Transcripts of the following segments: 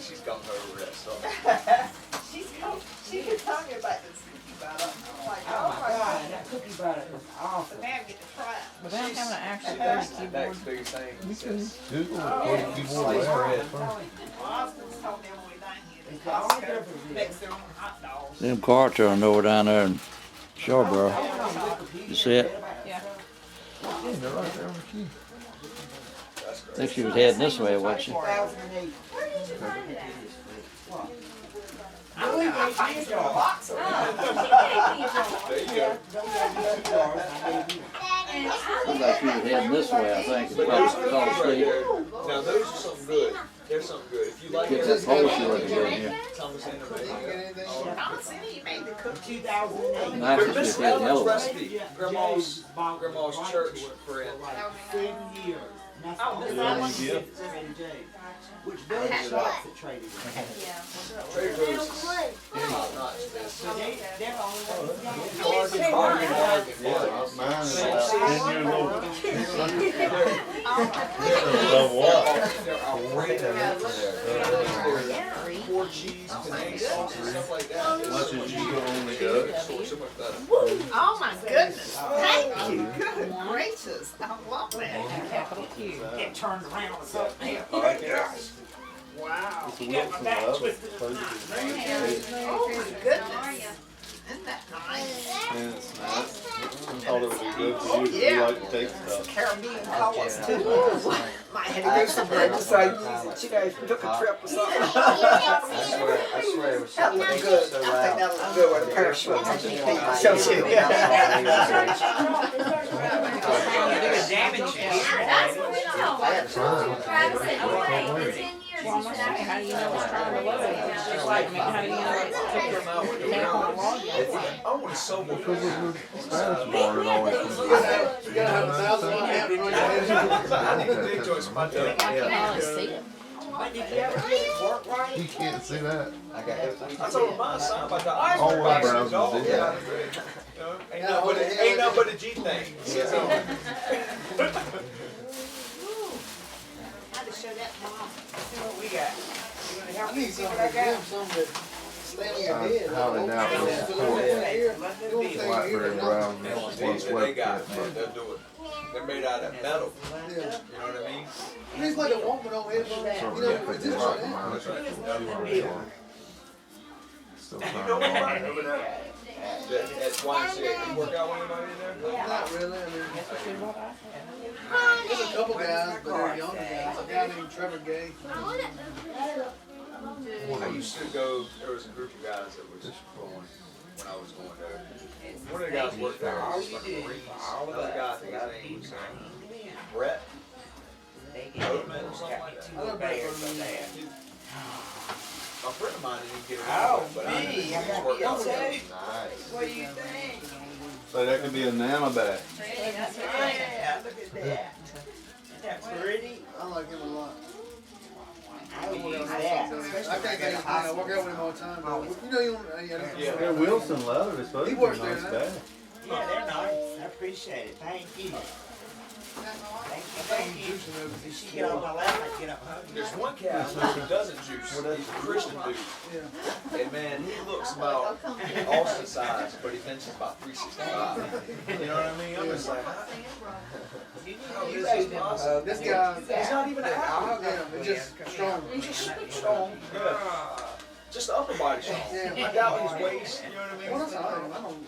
She's got her wrist. She could tell me about this cookie butter. I'm like, Oh my God, that cookie butter is awesome. Now I get to try it. Without having an actual That's the keyboard. next biggest thing. Google keyboard Sliced bread. Austin's told them when we done here. It's the only difference. Makes their own hot dogs. Them carts are over down there in Shawboro. You see it? Yeah. They're right there on the key. I think she was heading this way, wasn't she? 2008. I find a box of them. There you go. Looks like she was heading this way, I think. It's But probably those fell cookies right asleep. there, now those are something good. They're something good. If you like Get it, that poster looking good here. Thomas Anderson. Thomas said he made the cookie. 2008. Nice to Miss see that Ellen's yellow. recipe. Grandma's church friend. 7 years. And that's Oh, the this only one? one she gets in Jay. Which very shops at Trader Joe's. Trader Joe's is top notch. So they're the only ones that Bargain. Mine is So about see, 10 years old. They're outrageous. Poor cheese, tomato sauce, and stuff like that. Much as you go on the go. So much better. Oh my goodness. Thank you. Good gracious. I love that. capital Q. Get turned around and so there. Wow. It's a You got my Wilson back oven. twisted. Supposed to be Oh my goodness. Isn't that nice? And it's nice. I thought it would be good for you, 'cause you Yeah. like to take stuff. Caribbean colors too. Might have to do some bread just so you guys took a trip or something. I swear it was That so look good. good. I think that'll look good with a pair of shorts. Shows you. Well, I'm not saying, how do you know it's trying to load? It's just like, how do you know it's took your tap on the log yet? I want to so much. Because of the Spanish bar and all that. I need to dig to it. My I can hardly see it. But did you ever get it work right? You can't see that. I got everything. I told him my son about that. All web browsers do that. Ain't nothing but a G thing. I had to show that to mom. See what we got. You gonna help me see what I got? Highly doubt those blackberry browsers once They web got kit, it. but They'll do it. They're made out of metal. You know what I mean? He's like a woman on his sort you of know, get 50 right in mine. That's right. Still You trying know to anybody learn. over there? At YMCA, you work out with anybody in there? Not really. I mean, That's what she what I had. there's a couple guys, but they're younger guys. A guy named Trevor Gay. I used to go, there was a group of guys that was going when I was going there. One of the guys worked there, was like a Marines. Another guy, I think his name was Brett Oatman or something like that. I love that for me. A friend of mine didn't get it, but I me, did. I got Worked out you with him. Nice. What do you think? So that could be a nano bag. Yeah, look at that. Isn't that pretty? I like him a lot. I would use that. I can't get him. I work out with him all the time. But, you know, Yeah. Yeah, Wilson leather is supposed He to be a works there nice now. bag. Yeah, they're nice. I appreciate it. Thank you. Thank you. If she get on my lap, I get up hugging. There's one cat who doesn't juice. He's a Christian dude. Yeah. And man, he looks about Austin size, but he benches about 365. You know what I mean? I'm just like, how is this possible? This guy, He's not even an athlete. yeah, it's just strong. He's just strong. Yeah. Just the upper body strong. Yeah. I doubt his waist. You know what I mean? Well, that's all right. I don't.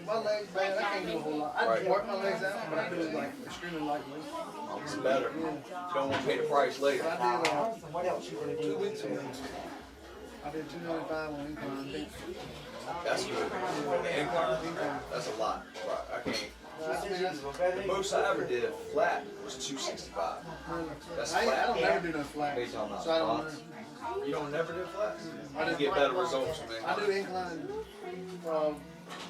My legs bad. I can't do a whole lot. I Right. work my legs out, but I do it like extremely lightly. It's better. You don't want to pay the price later. I did What else you gonna 2 do? weeks ago. I did 295 on incline. That's good. The incline, that's a lot. Right. I can't. The most I ever did flat was 265. That's I flat. don't never do no flat, so I don't know. You don't never do flat? I You do- get better results from I incline. do incline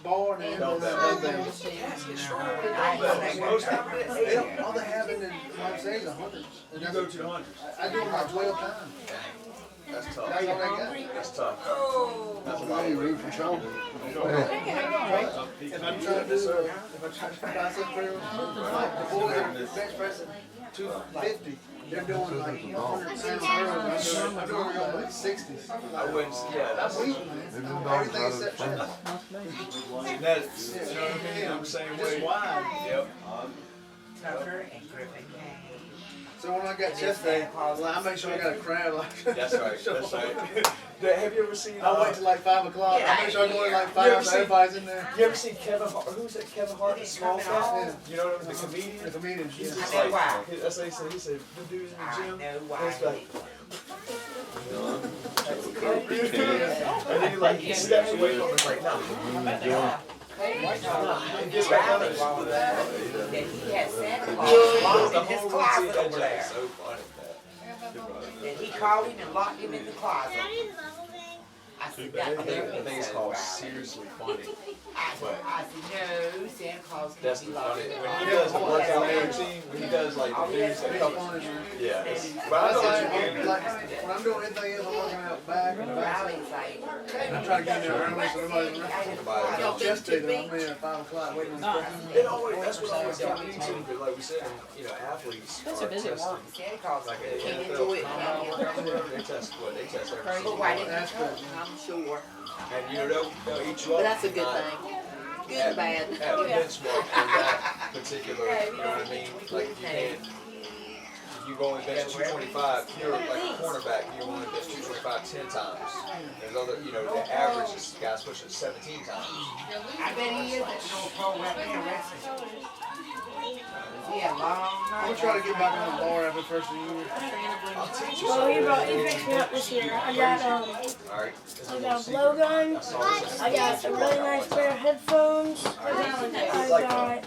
bar and Dumbbell. dumbbell. Yes, get strong with dumbbells. Most I ever did They don't, all they have is the hundreds. And You go to the hundreds. I do it like 12 times. That's That's tough. all they got. That's tough. That's a lot Hey, of root work. from shoulder. If I'm trying to do something, if I'm trying to buy something for them, like the boys that are bench pressing 250, they're doing like 100 pounds curls. I'm doing like 60s. I wouldn't. Yeah, that's Everything except chest. that's. You know what I mean? I'm the same Just way. wide. Yep. So when I got chest day, I make sure I got a crowd like That's right. That's right. Have you ever seen? I wait till like 5 o'clock. I make sure I go in like 5 so everybody's in there. You ever seen Kevin Hart? Who's that? Kevin Hart, the small fat? Yeah. You know what I mean? The comedian. The comedian, He's yeah. just like, that's what he said. He said, the dude's in the gym. And it's like, and then he like he steps away from him. It's like, no. And gets back on it. That he had Santa The Claus locked in his whole routine, closet that over there. is so funny. And he called him and locked him in the closet. I said, I that think it's called Seriously Funny. I said, no, Santa Claus That's can't the be locked funny. in the When he closet. does the workout routine, when he does like the dudes that come. Yeah. But I know what you mean. Like, when I'm doing anything else, I'm working out back and back. Riley's like, I'm trying to get in there early so nobody's around. y'all Chest day been though, to I'm beach? in at 5 o'clock waiting on the crowd. It always, that's what always got me too. But like we said, you know, athletes Those are busy tested. work. Santa Claus Like can't an do NFL it. combine workout, whatever, they test what they test every But single why one. didn't That's you good. come? I'm sure. And you know they'll eat you up. But that's a good not thing. Good and bad. At the benchmark in that particular, you know what I mean? Like if you can't, if you go and bench 225, you're like a cornerback, you want to bench 225 10 times. There's other, you know, the average is guys pushing 17 times. I bet he is at the North Pole right now wrestling. He had long I'm nights. gonna try to get back on the bar after the first of the year. I'll teach you Well, something. he picked me up this year. I got Alright. I got a blowgun. I got a really nice pair of headphones. I got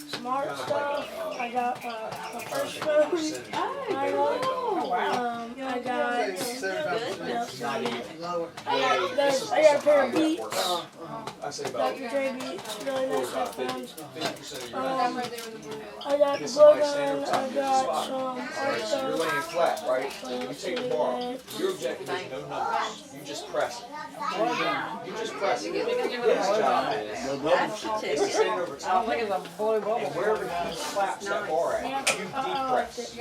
smart stuff. I got my first phone. I got Lower. I got a pair of Beats. I say about Dr. J Beats, really nice headphones. 50% of your night. I got the Get somebody stand blowgun. over top I of your got spot. some art Right, so you're stuff. laying flat, right? You take the bar. Your objective is no numbers. You just press it. You just press it. His job is to stand over I don't top think it's a blue bubble. and wherever he claps that bar at, you depress.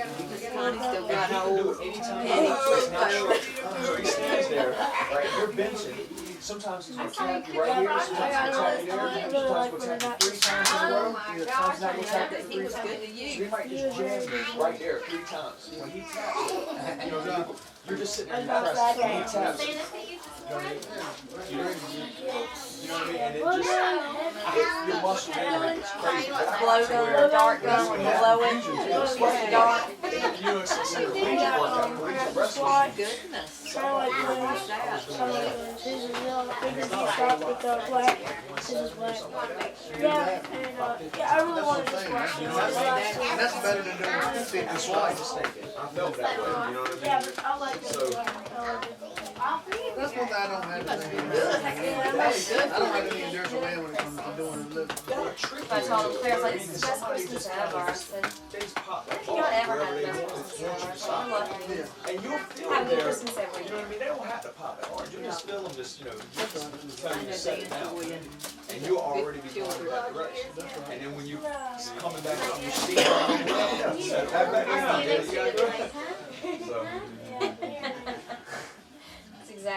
Connie still got You an can do old it anytime. penny It's not flip short. So he stands there, right? You're benching. Sometimes he's gonna tap you right here. Sometimes he's gonna tap you there. Sometimes he'll tap you 3 times in a row. Sometimes not gonna tap you phone. He 3 was times. good to So you. he might just jam you right there 3 times. When he taps, you know, you're just sitting there and you press. When he taps, you know what I mean? You know what I mean? And it just, your muscle memory is crazy. Blow gun, dark gun, when you blow it. Dark. You know, it's a collegiate workout, collegiate wrestling. Goodness. I like those. I like those. His is yellow. His is shot with the black. His is black. Yeah, and yeah, I really wanted this black. And that's better than doing 50 That's twice. why I just think it. I felt that way, you know what I mean? Yeah, but I like this So- one. I like it. That's one thing I don't have to do. I don't have any endurance man when it comes to doing the lift. Gotta trick I you told him, into Claire, it. like, this is the best Christmas ever. I said, They just pop I like think I've ever wherever had they the want. best They want you to Christmas ever. stop. I'm lucky. And you'll feel Have a them good there. Christmas every You know what I year. mean? They don't have to pop it hard. You just feel them just, you know, tell you to set it down. Enjoy it. And you'll already be going in that direction. And then when you coming back up, you see it. Set that back down. Yeah, you gotta go. So,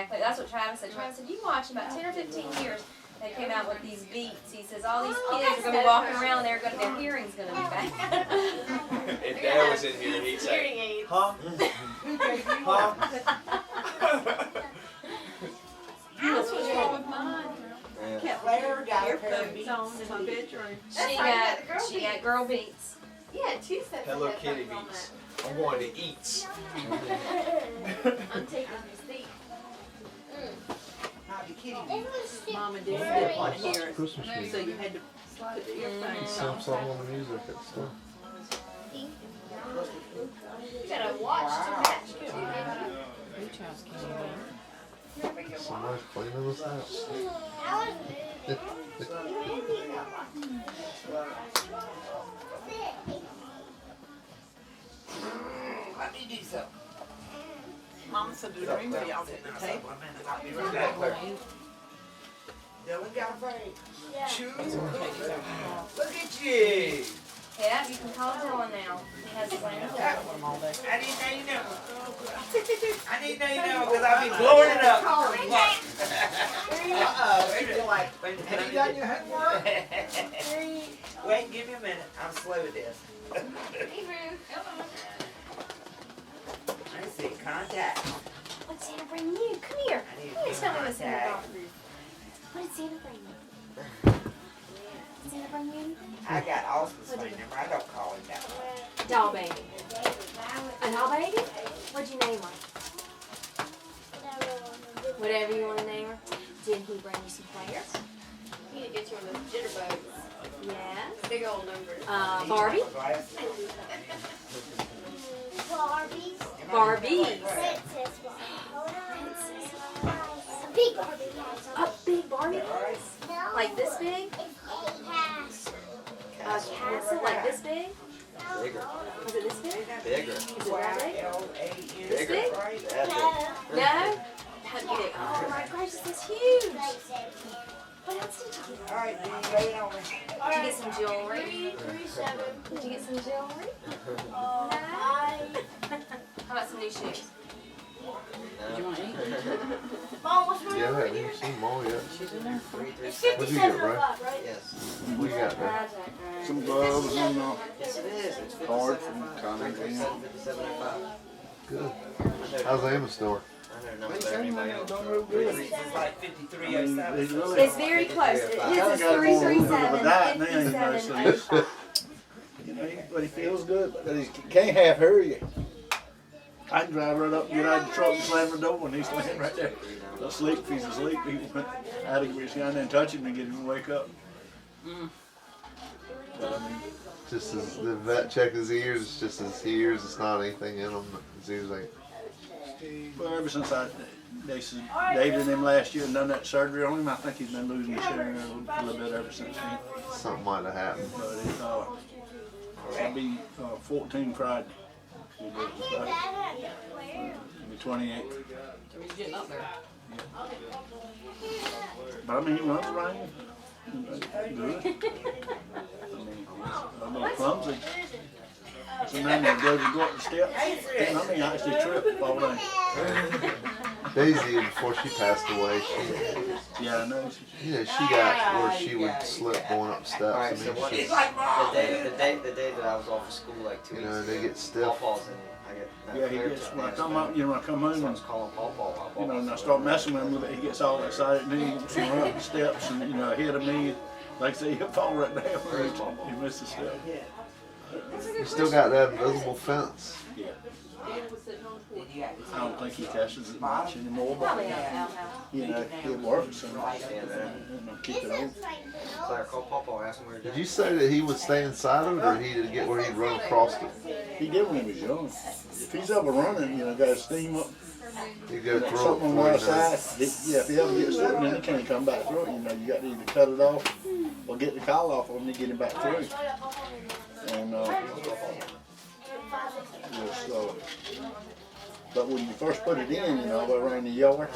That's what Travis said. Travis said, you watch about 10 or 15 years. They came out with these beats. He says all these kids are going to be walking around. Their hearing's going to be back. if Dad was in here, he'd say, huh? Huh? That's what's wrong with mine. Kept Larry got Earphones on in my bedroom. She got girl beats. Yeah, 2 sets. Hello Kitty beats. I'm going to eats. I'm taking your seat. Not the kitty beats. Mom and Dad didn't want to hear it. So you had to put the earphones on. on the music at store. You gotta watch to match too. Blue child's candy. Somebody's cleaning this house. do something. Mama said the dream be off at the table a minute. I'll be right back. Dylan got a break. Yeah. Choose. Look at you. Yeah, you can call Dylan now. He has plans. I didn't know you know. I didn't know you know because I've been blowing it up. Uh-oh. It's like, have you done your homework? Wait, give me a minute. I'm slow at this. Hey, Ruth. I see. Contact. What's Santa bring you? Come here. I need Come here, tell me what Santa contact. brought Ruth. What did Santa bring you? Did Santa bring you anything? I got Austin's phone number. I don't call him that way. Doll baby. A doll baby? What'd you name her? Whatever you want to name her. Did he bring you some players? He need to get you one of those jitterbugs. Yes. Big old numbers. Barbie? Barbies. Barbies. Princess Barbie. A big Barbie. A big Barbie? No. Like this big? It's a castle. A castle like this big? Bigger. Was it this big? Bigger. Is it that big? L-A-N. This big? That's it. No? How big? Oh my gosh, this is huge. What else did you get? All right, then you lay it on me. Did you get some jewelry? 337. Did you get some jewelry? I. How about some new shoes? Mom, what's wrong Yeah, I with haven't you? even seen Maw yet. It's 57. What'd you 57 get, Bray? o'clock, right? Yes. What you got there? Some gloves and Yes, it is. It's cards 57. from Connor. 57.05. Good. How's the Emma store? I don't know if anybody else. It's like 5307. He's really. It's very close. His is got more of a diet 337, now, you know, 57, so 05. You know, but he feels good, but he can't half hurry you. I can drive right up, get out of the truck and slam the door and he's laying right there. Asleep, if he's asleep, he went out of reach down there and touch him and get him to wake up. But I mean, Just as the vet checked his ears, it's just his ears, it's not anything in them. His ears like, well, ever since they sedated him last year and done that surgery on him, I think he's been losing his hearing a little bit ever since then. something might have happened. But it'll be 14 Friday. It'll be 28. He's getting up there. But I mean, he runs around. Good. I mean, a little clumsy. Sometimes he goes to go up the steps. And I mean, I actually trip all day. Daisy, before she passed away, she, Yeah, I know. you know, she got where she would slip going up steps. I Alright, so mean, what she, is the day that I was off of school like 2 you weeks know, ago, they get stiff. Pawpaw's and I get Yeah, he gets, when I come up, when I come home So I and, was calling Pawpaw. you know, and I start messing with him a little bit, he gets all excited and then he wants to run up the steps and, you know, ahead of me. Like I say, he'll fall right down where he missed the step. you still got that invisible fence. Yeah. I don't think he catches it much anymore, but, Probably out. you know, it works and Yeah, I'll keep it on. Claire, call Pawpaw, ask him where Did he's you say that he would stay inside of it, or he did get where he'd run across it? He did when he was young. If he's ever running, you know, got his steam up, He'd go through it something on the before other he side. knows. Yeah, if he ever gets through, then he can't come back through it. You know, you got to either cut it off or get the collar off of him to get him back through. And but when you first put it in, you know, around the yard,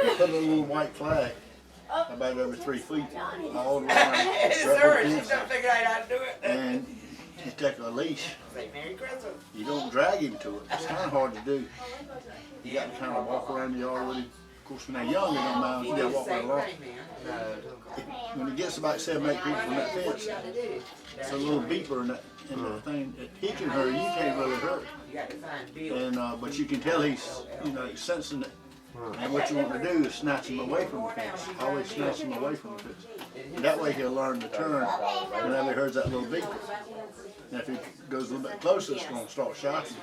you put a little white flag about every 3 feet all around. Figure out how to do it. And you take a leash. Say Merry Christmas. You don't drag him to it. It's kind of hard to do. You got to kind of walk around the yard with him. Of course, when they're young, they don't mind. You got to walk right along. When he gets about 7, 8 feet from that fence, it's a little beeper in that thing. He can hurt. You can't really hurt. You got to find Bill. And but you can tell he's, you know, he's sensing it. And what you want to do is snatch him away from the fence. Always snatch him away from the fence. And that way he'll learn to turn whenever he hears that little beeper. And if he goes a little bit closer, it's going to start shocking.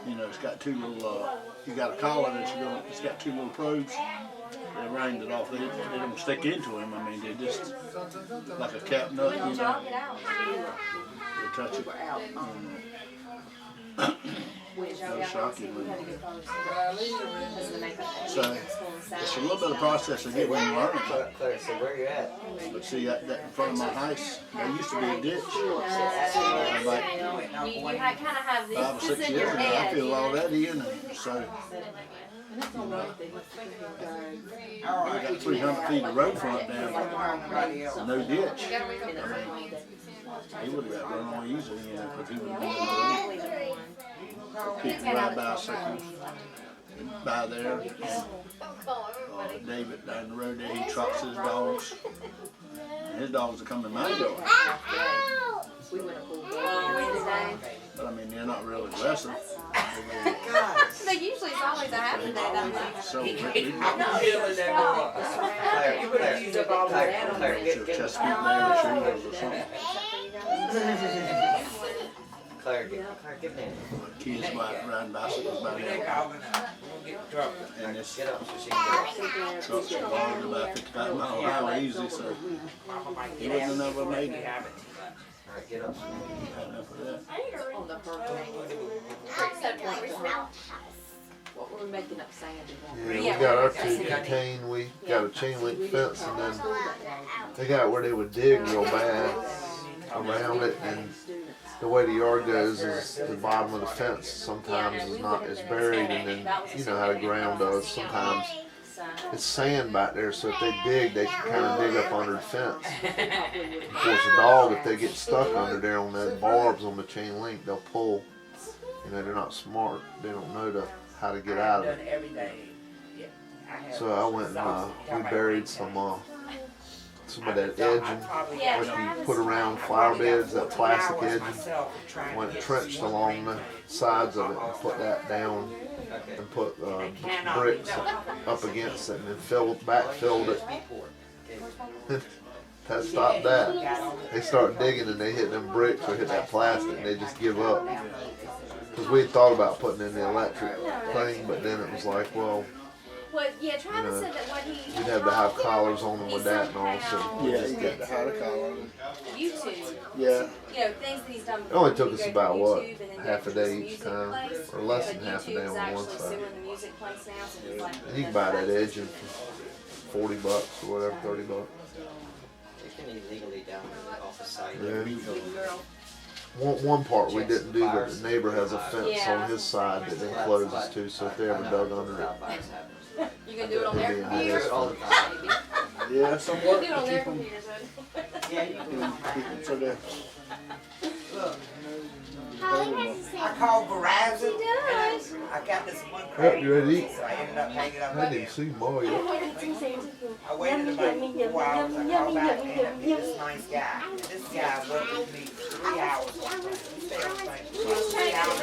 You know, it's got 2 little, you got a collar that's it's got 2 little probes. They round it off. They don't stick into him. I mean, they just, like a cap nut, you know. Jog it out. touch it. No shockingly. So it's a little bit of process to get when you learn it. Claire said, where you at? But see, that in front of my house, there used to be a ditch. Like You kind of have 5 or this 6 in years your ago, I head. filled all that in, and so I got 300 feet of road front down, no ditch. He would have got run on easily, you know, because he would have been in the road. People ride bicycles by there. David down the road there, he trots his dogs. And his dogs are coming my yard. But I mean, they're not real aggressive. They usually it's always a happy day that month. So Chesapeake Bay Retrievers or something. Claire, get down. Kids riding bicycles by there. And this Get up so she can trucks are going about 55 mile an hour easy, so he wouldn't have never made it. Alright, get up. Had enough of that. What were we making up Sandy? Yeah, we got our two contained. We got a chain link fence, and then they got where they would dig real bad around it. And the way the yard goes is the bottom of the fence sometimes is buried, and then you know how the ground does. Sometimes it's sand back there, so if they dig, they can kind of dig up under the fence. Of course, a dog, if they get stuck under there on the barbs on the chain link, they'll pull. You know, they're not smart. They don't know how to get out of it. So I went and we buried some of that edging, like you put around flower beds, that plastic edging. Went trenched along the sides of it and put that down and put bricks up against it and then backfilled it. That stopped that. They start digging and they hit them bricks or hit that plastic and they just give up. Because we had thought about putting in the electric thing, but then it was like, well, Well, yeah, Travis said that what he you'd have to have collars on them with that and all. So Yeah, you got to have a collar. YouTube. Yeah. You know, things that he's done. it only took You us go to about what, YouTube and then half a there's day music each time, place. or less Like than half a day YouTube's on one actually side. suing the music place now, so he's like, And you can buy that edging for $40 or whatever, $30. You can illegally down off the site. Yeah. One part we didn't do, but the neighbor has a fence on his side that then closes too, so if they ever dug under it, you can do it on their it'd be a computer. hassle. All the time. Yeah, some You work can do it on to their keep them, computers. Yeah, you can. keep them so they're I called Verizon. He does. I got this one Yep, credit, you ready to eat? so I ended up hanging up I with didn't him. see Maws yet. I waited about 4 hours. I called back and ended up meeting this nice guy. And this guy worked with me 3 hours. He stayed on the phone for 3 hours.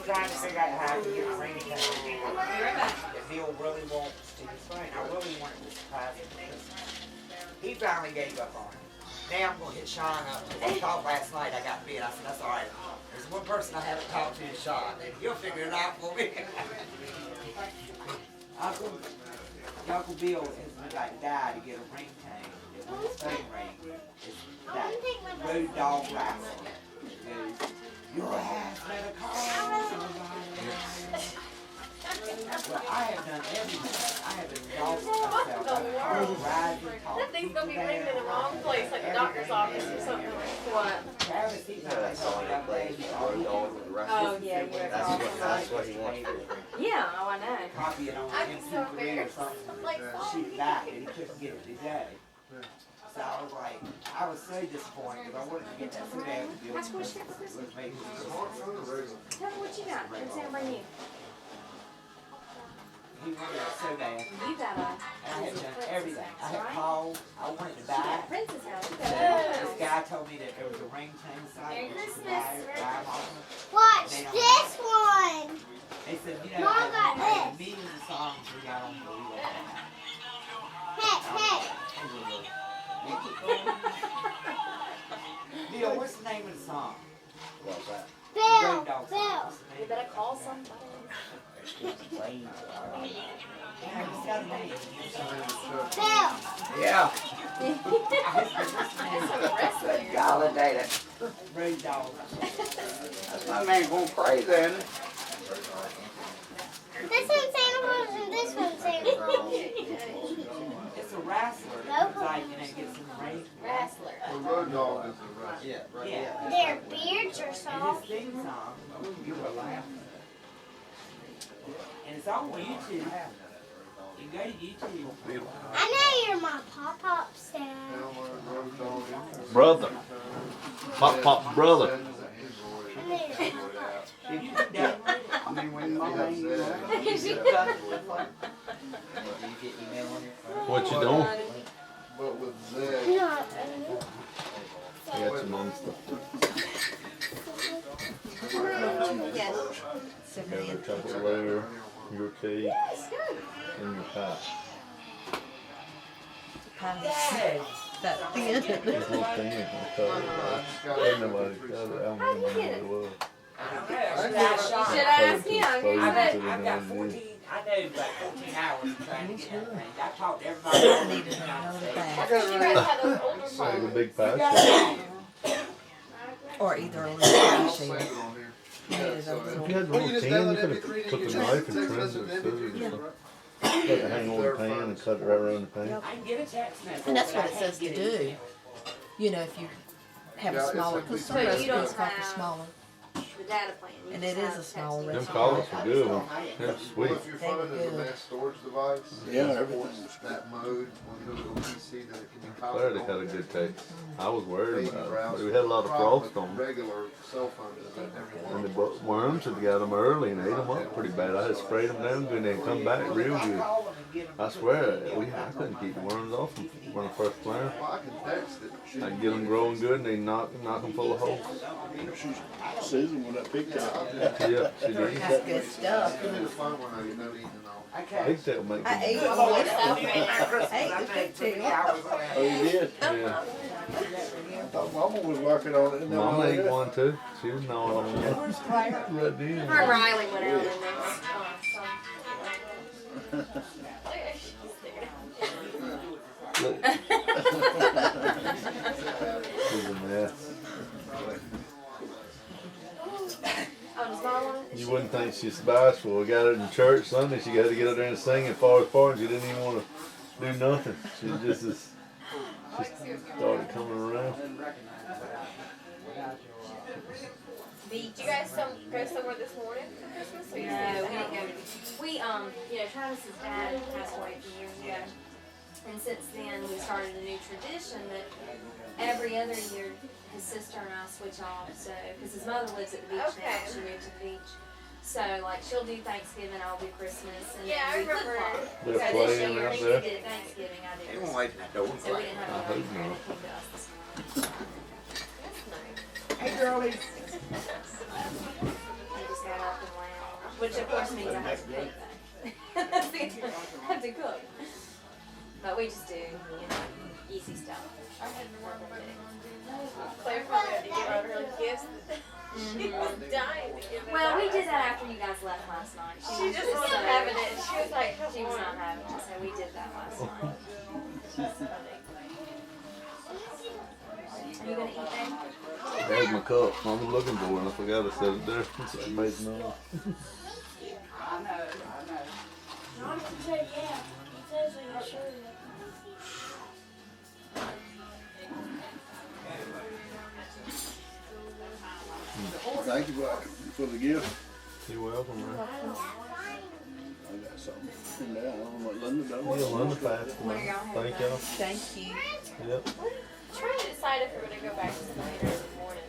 Trying to figure out how to get a ring that Bill really wants to his phone. I really wanted to surprise him because he finally gave up on it. Now I'm gonna hit Sean up. We talked last night. I got bit. I said, that's all right. There's one person I haven't talked to is Sean, and he'll figure it out for me. Uncle Bill has like died to get a ring tank. It was his phone ring. It's that road dog wrestling. It goes, your ass better call somebody. Well, I have done everything. I have exhausted myself. I've called Verizon, That thing's gonna be ringing in the wrong place, like the doctor's office or something. What? Travis, he's not That's all he plays. Road dog with the rest Oh, of yeah, it. yeah. That's what he wants. Yeah, oh, I know. copy it on MP3 or something, shoot it back, and he couldn't get it today. So I was so disappointed because I wanted to get that so bad to deal with it. Tell me what you got. I'm saying bring you. He wanted it so bad. You got a. And I had done everything. I had called, I wanted to buy it. Princess house. You So got this guy told me that there was a ring chain site. Merry that you could Christmas. buy them off of. Watch this one. They said, you know, Mom got out of this. millions of songs we got on the wheel. Hey, Bill, what's the name of the song? What's that? Bill, Road Dog song. Bill. What's the name You of better it? call somebody. Yeah, it's got a name. Bill. Yeah. That's so wrestling. Validated. Road dog. My man going crazy, ain't it? This one's Santa Claus and this one's Santa Claus. It's a wrestler. It's like, you know, gets some rain. Wrestler. The road dog is a wrestler. Yeah, right, Yeah. yeah. Their beards are And soft. his theme song, you were laughing. And it's on YouTube. You go to YouTube. I know you're my pop-pop's dad. Brother. Pop Pop's brother. I know you're my pop-pop's dad. I mean, when my man Do you get email on your phone? What you doing? But with Z. Not I got some other stuff. Got a chocolate layer, your cake, and your pie. That thin. This little thing, I cut it. Ain't nobody cut it. I don't remember what it was. You should ask him. I've got 14, I know about 14 hours of trying to get that thing. I talked to everybody. I needed another You bag. guys have those older Say the phones. big pie shop. Or either a little pie I'll sheet. save it on here. You needed a If little. you had a Well, little you just pan, you download could MP3 have to took your the knife and text trimmed message it, and scissors, MP3, and cut it hang on the pan and cut it right around the pan. Yep. I can get a text message. And that's but what I it says can't to get it. do. You know, if you have Yeah, a it's smaller, like we because some said. So you don't restaurants call for have- smaller. The data plan. You And just it is have a text small message. Them collars were good ones. They're Well, sweet. if your phone is a mass storage device, Yeah, it everything supports was that mode on your little PC that it can be Clarity had a good taste. I was worried about it, but we had a lot of frost on them. Regular cell phones is that every And one. the worms had got them early and ate them up pretty bad. I had sprayed them down good and they come back real good. I swear, I couldn't keep the worms off them when I first planted. Well, I can text it. I get them growing good and they knock them full of holes. Susan with that pigtail. Yeah, she did. That's good stuff. Give me the phone when I get done eating and all. Pigtail make I them. ate one. I ate the pigtail. Oh, you did? Yeah, I thought Mama was working on it. Mama ate one too. She was gnawing on one. Where's Claire? Right then. Her and Riley went out in Look. She's a mess. Oh, does Mom want it? You wouldn't think she's bashful. We got her in church Sunday. She got to get up there and sing and far and she didn't even want to do nothing. She just started coming around. Beach. Did you guys go somewhere this morning for Christmas? Or you No, we didn't go. We, you know, Travis's dad passed away a few years ago. And since then, we started a new tradition that every other year, his sister and I switch off. So, because his mother lives at the beach now, Okay. she moved to the beach. So, like, she'll do Thanksgiving, I'll do Christmas, and Yeah, I then we remember. flip-flop. They're So this playing year, out he there. did Thanksgiving, I did They won't Christmas. wait that door. So we didn't have I a hope and not. it came to us this morning. That's nice. Hey, girlies. I just got up and lounge, which of course means I have to cook that. I have to cook. But we just do, you know, easy stuff. Claire probably had to give out her gifts. She was dying to give it Well, we out. did that after you guys left last night. She just wasn't having it. She was like, come She was not on. having it, so we did that last night. Are you gonna eat that? There's my cup. I was looking for it and I forgot to set it there. So I made no. Mom said yeah. He says I can show you. Thank you for the gift. You're welcome, man. I got something in there. I don't know what Linda does. Yeah, Linda passed What are away. y'all having? Thank y'all. Thank you. Yep. Trying to decide if we're gonna go back to the later in the morning.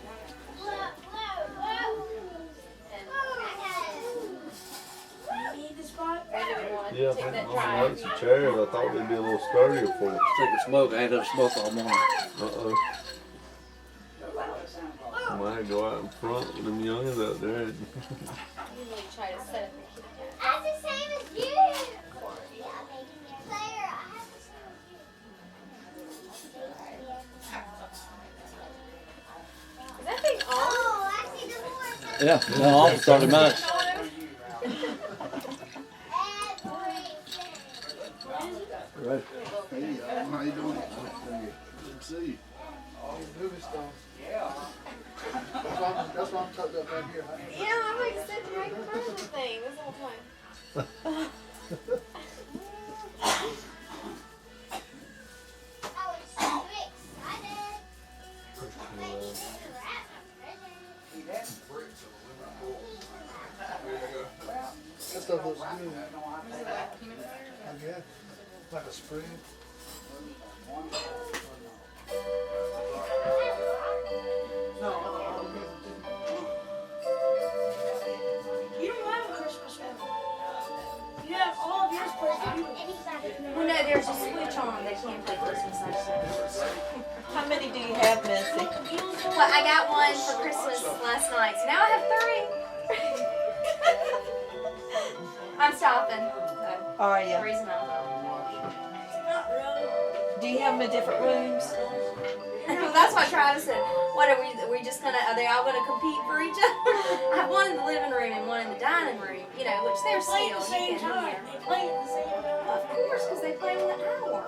You need the spot? Or do we want to Yeah, I take think that Mama drive? likes the chairs. I thought they'd be a little sturdier for us. Take a smoke. I ain't had a smoke all morning. Uh-oh. I might have to go out in front with them youngins out there. You need to try to set up the kitty cat. That's the same as you. Is that thing on? Oh, I see the horse. Yeah, no, I'm 30 minutes. Right. Hey, how you doing? Good to see you. Movie stars. mom tucked up right here. Yeah, I'm like sitting right in front of the thing this whole time. That stuff looks good. I guess. Like a spread. You don't have a Christmas one. You have all of yours played. Well, no, there's a switch on. They can't play Christmas songs. How many do you have, Missy? Well, I got one for Christmas last night, so now I have 3. I'm stopping. So, Are the you? reason I'm Not really. Do you have them in different rooms? Well, that's why Travis said, what are we just gonna, are they all gonna compete for each other? I have one in the living room and one in the dining room, you know, which they're Play still, at the same you can time. hear. They play at the same time. Of course, because they play on the hour.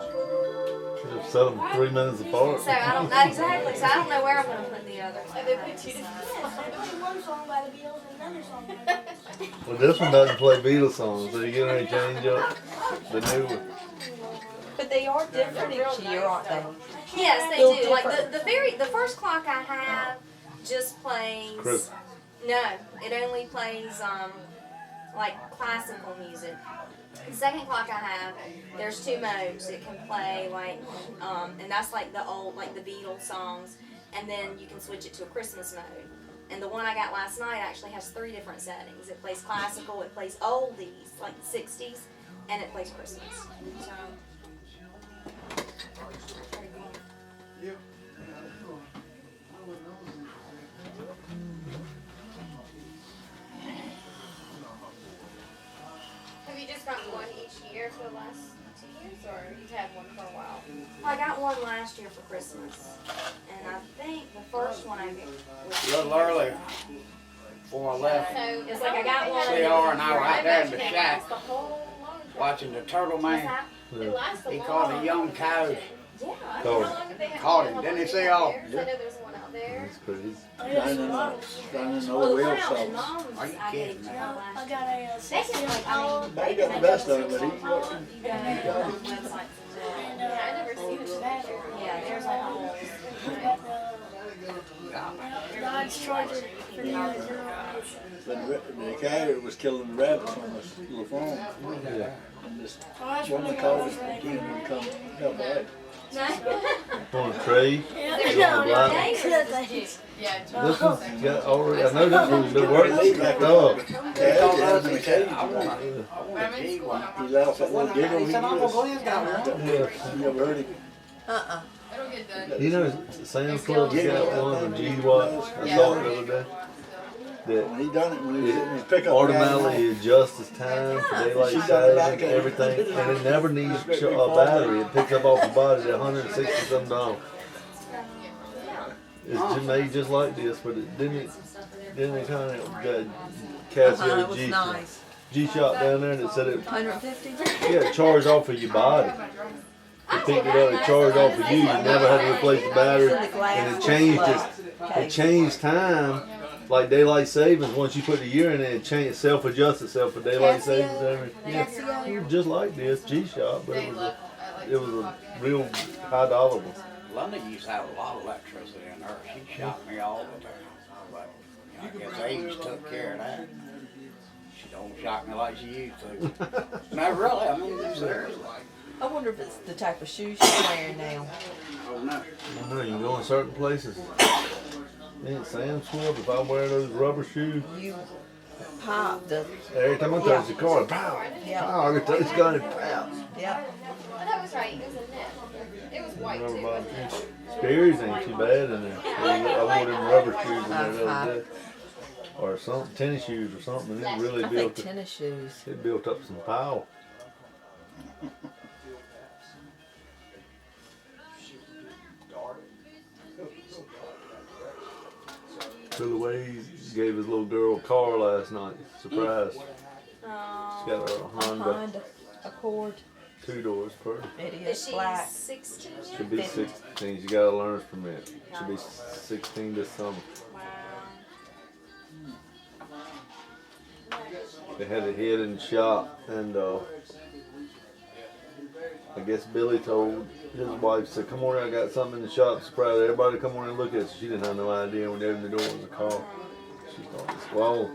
Should have set them 3 minutes apart. So I don't, not exactly, so I don't know where I'm gonna put the other one. They put 2 different Yes, there's one song by the Beatles and another song by the Beatles. Well, this one doesn't play Beatles songs, so you get ready to change up the new one. But they are different each year, aren't they? Yes, they Still do. Like different. the first clock I have just plays. Chris. No, it only plays like classical music. The second clock I have, there's 2 modes. It can play like and that's like the old, like the Beatles songs, and then you can switch it to a Christmas mode. And the one I got last night actually has 3 different settings. It plays classical, it plays oldies like the 60s, and it plays Christmas. So. Have you just gotten one each year for the last 2 years, or you've had one for a while? I got one last year for Christmas, and I think the first one I got was A little early before I left. So it's like I got one. CR and I were out there in the bet you shack last the whole long trip. watching the turtle man. It lasts a He long caught a time. young cow. Yeah. Oh. How long did they have? Caught him, how didn't long he did say they all? have there? 'Cause I know there's one out there. That's crazy. I got some models. Down in Well, old the wheel one out in sauce. Mom's, Are you I kidding gave me? to I her last got year. a They can, like, I mean, They got the best of it, but he you go on websites and and Yeah, I never seen it's it. bad. yeah, there's like a whole. Dodge Charger for the the cow was killing the rabbits on this little farm. Yeah. And this Oh, that's one really of the cows good. came come help out. On a tree. Yeah, Yeah. no, They no, just- This one's got already, I know this one's been working. Oh. Yeah, he has in the cage. I want a big one. He lost that little giggle he He said, Uncle gives. Glenn's down there. Yeah. You never heard him. You know, Sam's Club's got one of the G-Watch I saw it the other day. That When he done it, when he was in his pickup. automatically adjusts his time for daylight savings and everything, and it never needs a battery. It picks up off the body at $160 something. It's just made just like this, but it didn't it kind of got Casio It was G nice. G-Shop down there that said it 150? yeah, it charged off of your body. It picked it up, it charged off of you. You never had to replace the battery, and it changed time. Like daylight savings, once you put the year in it, it changed, self-adjusts itself for daylight savings and everything. Yeah, it was just like this, G-Shop, but it was a real high dollar one. London used to have a lot of electricity in her. She shot me all the time. But you know, I guess age took care of that. She don't shock me like she used to. No, really, I mean, seriously. I wonder if it's the type of shoes you're wearing now. Oh, no. I know, you can go in certain places. Man, Sam's Club, if I wear those rubber shoes, You pop the, every time I touch the car, pow, pow, I can touch the gun and pow. yeah. Oh, that was right. It was a net. It was white too. Wasn't it? Sperry's ain't too bad in there. I wore them rubber shoes in there the other day. Or some tennis shoes or something, and it really I think built tennis shoes. it built up some power. Bill Louise gave his little girl a car last night. Surprise. She's got a A Honda Honda Accord. 2 doors per. It Is is she black. 16 yet? Should be 16. She got a learner's permit. Should be 16 this summer. Wow. They had a hit and shot, and I guess Billy told his wife, said, "Come on in, I got something in the shop. Surprise everybody, come on in and look at it." So she didn't have no idea when they opened the door was a car. She thought it was well.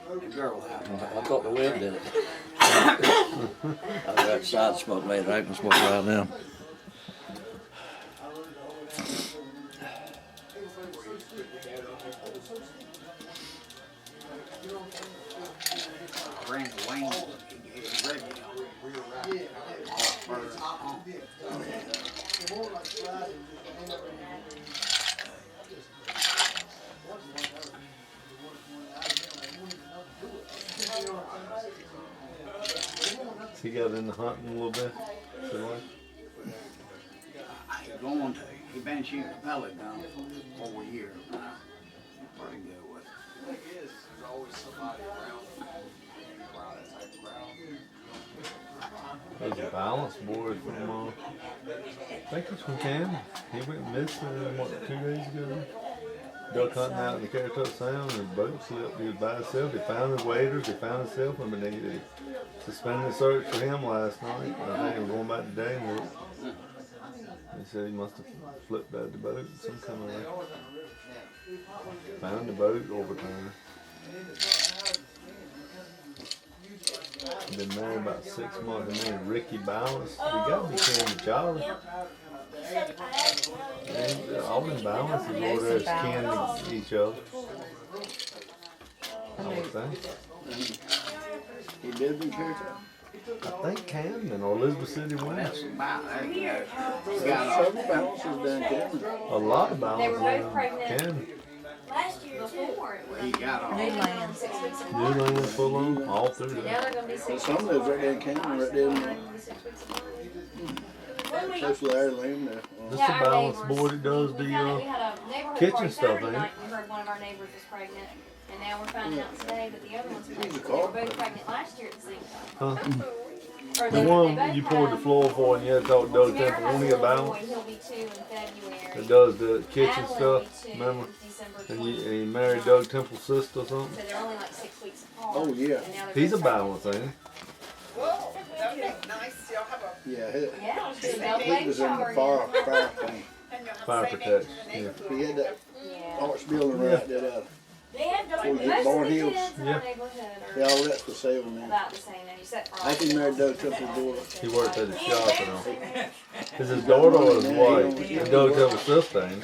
The girl out. I thought the wind did it. I got side smoke later. I can smoke right now. Randy Wayne is ready. He got into hunting a little bit. He's going to. He's been shooting a pellet gun for 4 years now. Pretty good with it. The thing is, there's always somebody around that type of crowd. There's a balance board from, I think it's from Canada. He went missing, what, 2 days ago? Duck hunting out in the Carrituck Sound, and his boat slipped. He was by himself. They found his waders, they found his cell phone, but they suspended the search for him last night. I think they were going back today and look. They said he must have flipped out the boat some kind of way. Found the boat over time. Been married about 6 months. His name is Ricky Balance. He got to be Ken Charlie. And all them balances over there is kin to each other. I would think. He lived in Carrituck? I think Camden or Elizabeth City West. Several balances down Camden. A lot of balances. They were both pregnant. Camden. Last year before it was. He got all Newland 6 weeks apart. Newland full on, all through Now there. they're gonna be 6 weeks Some lives right there in Camden, right there in 6 weeks apart. close to Larry Lane there. This is a balance board that does the We had a neighborhood kitchen party stuff, Saturday ain't night. We heard one of our neighbors was pregnant, and now we're finding out today that the other one's pregnant. He's a They were carpenter. both pregnant last year at the same time. Huh? Or The they one both you poured the had- floor for and you had to talk to Doug Tamara Temple, has won't a he a little boy, balance? he'll be 2 in February. That does the kitchen Adeline stuff, will be 2 remember? December And 20. you married Doug Temple's sister or something? So they're only like 6 weeks apart. Oh, yeah. and now they're He's a both balance, ain't he? Well, that'd be nice. Y'all have a Yeah, pregnant. Yeah, it's he a double baby was in the shower. fire again. thing. Fire protection, yeah. He had that Yeah. arch building right there. They have Before you most get of Barn the Hills. kids in Yeah. our neighborhood Yeah, are all that's for sale now. about the same age, except for I think he married Doug Temple's daughter. He worked at the shop and all. Is his daughter or his wife? And Doug Temple's sister, ain't it?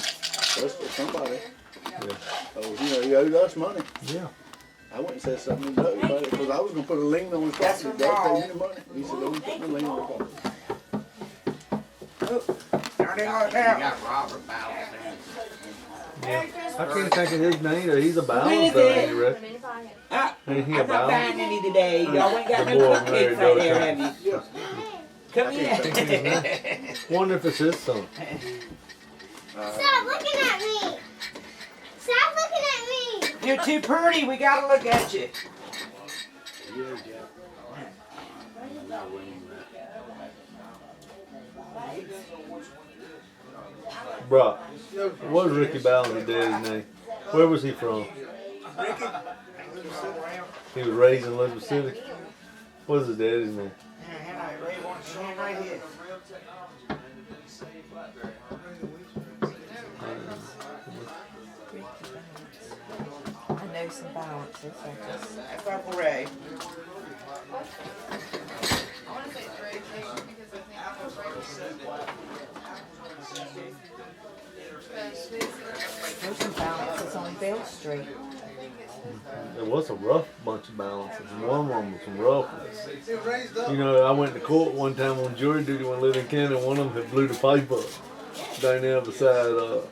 That's for somebody. Yeah. Oh, you know, he owed us money. Yeah. I went and said something to Doug about it because I was going to put a lien on his That's property. for Doug Maws. paid me the money. He said, don't put no lien on the property. Darn it, You right now. got Robert Balance in. Yeah. I can't think of his name. He's a balance though, ain't he, Rick? put 'em in your pocket. Ain't he a I'm not balance? buying any today. Y'all ain't got The no boy cupcakes married right Doug there, have Temple. you? Come I can't think of his here. name. Wonder if it's his son. Stop looking at me! Stop looking at me! You're too pretty. We gotta look at you. Bruh, what was Ricky Balance' daddy's name? Where was he from? He was raised in Elizabeth City. What was his daddy's name? Right here. I know some balances. That's Uncle Ray. There's some balances on Bell Street. There was a rough bunch of balances, and one of them was some roughness. He was raised up. You know, I went to court one time on jury duty when I lived in Canada, and one of them had blew the pipe up down there beside the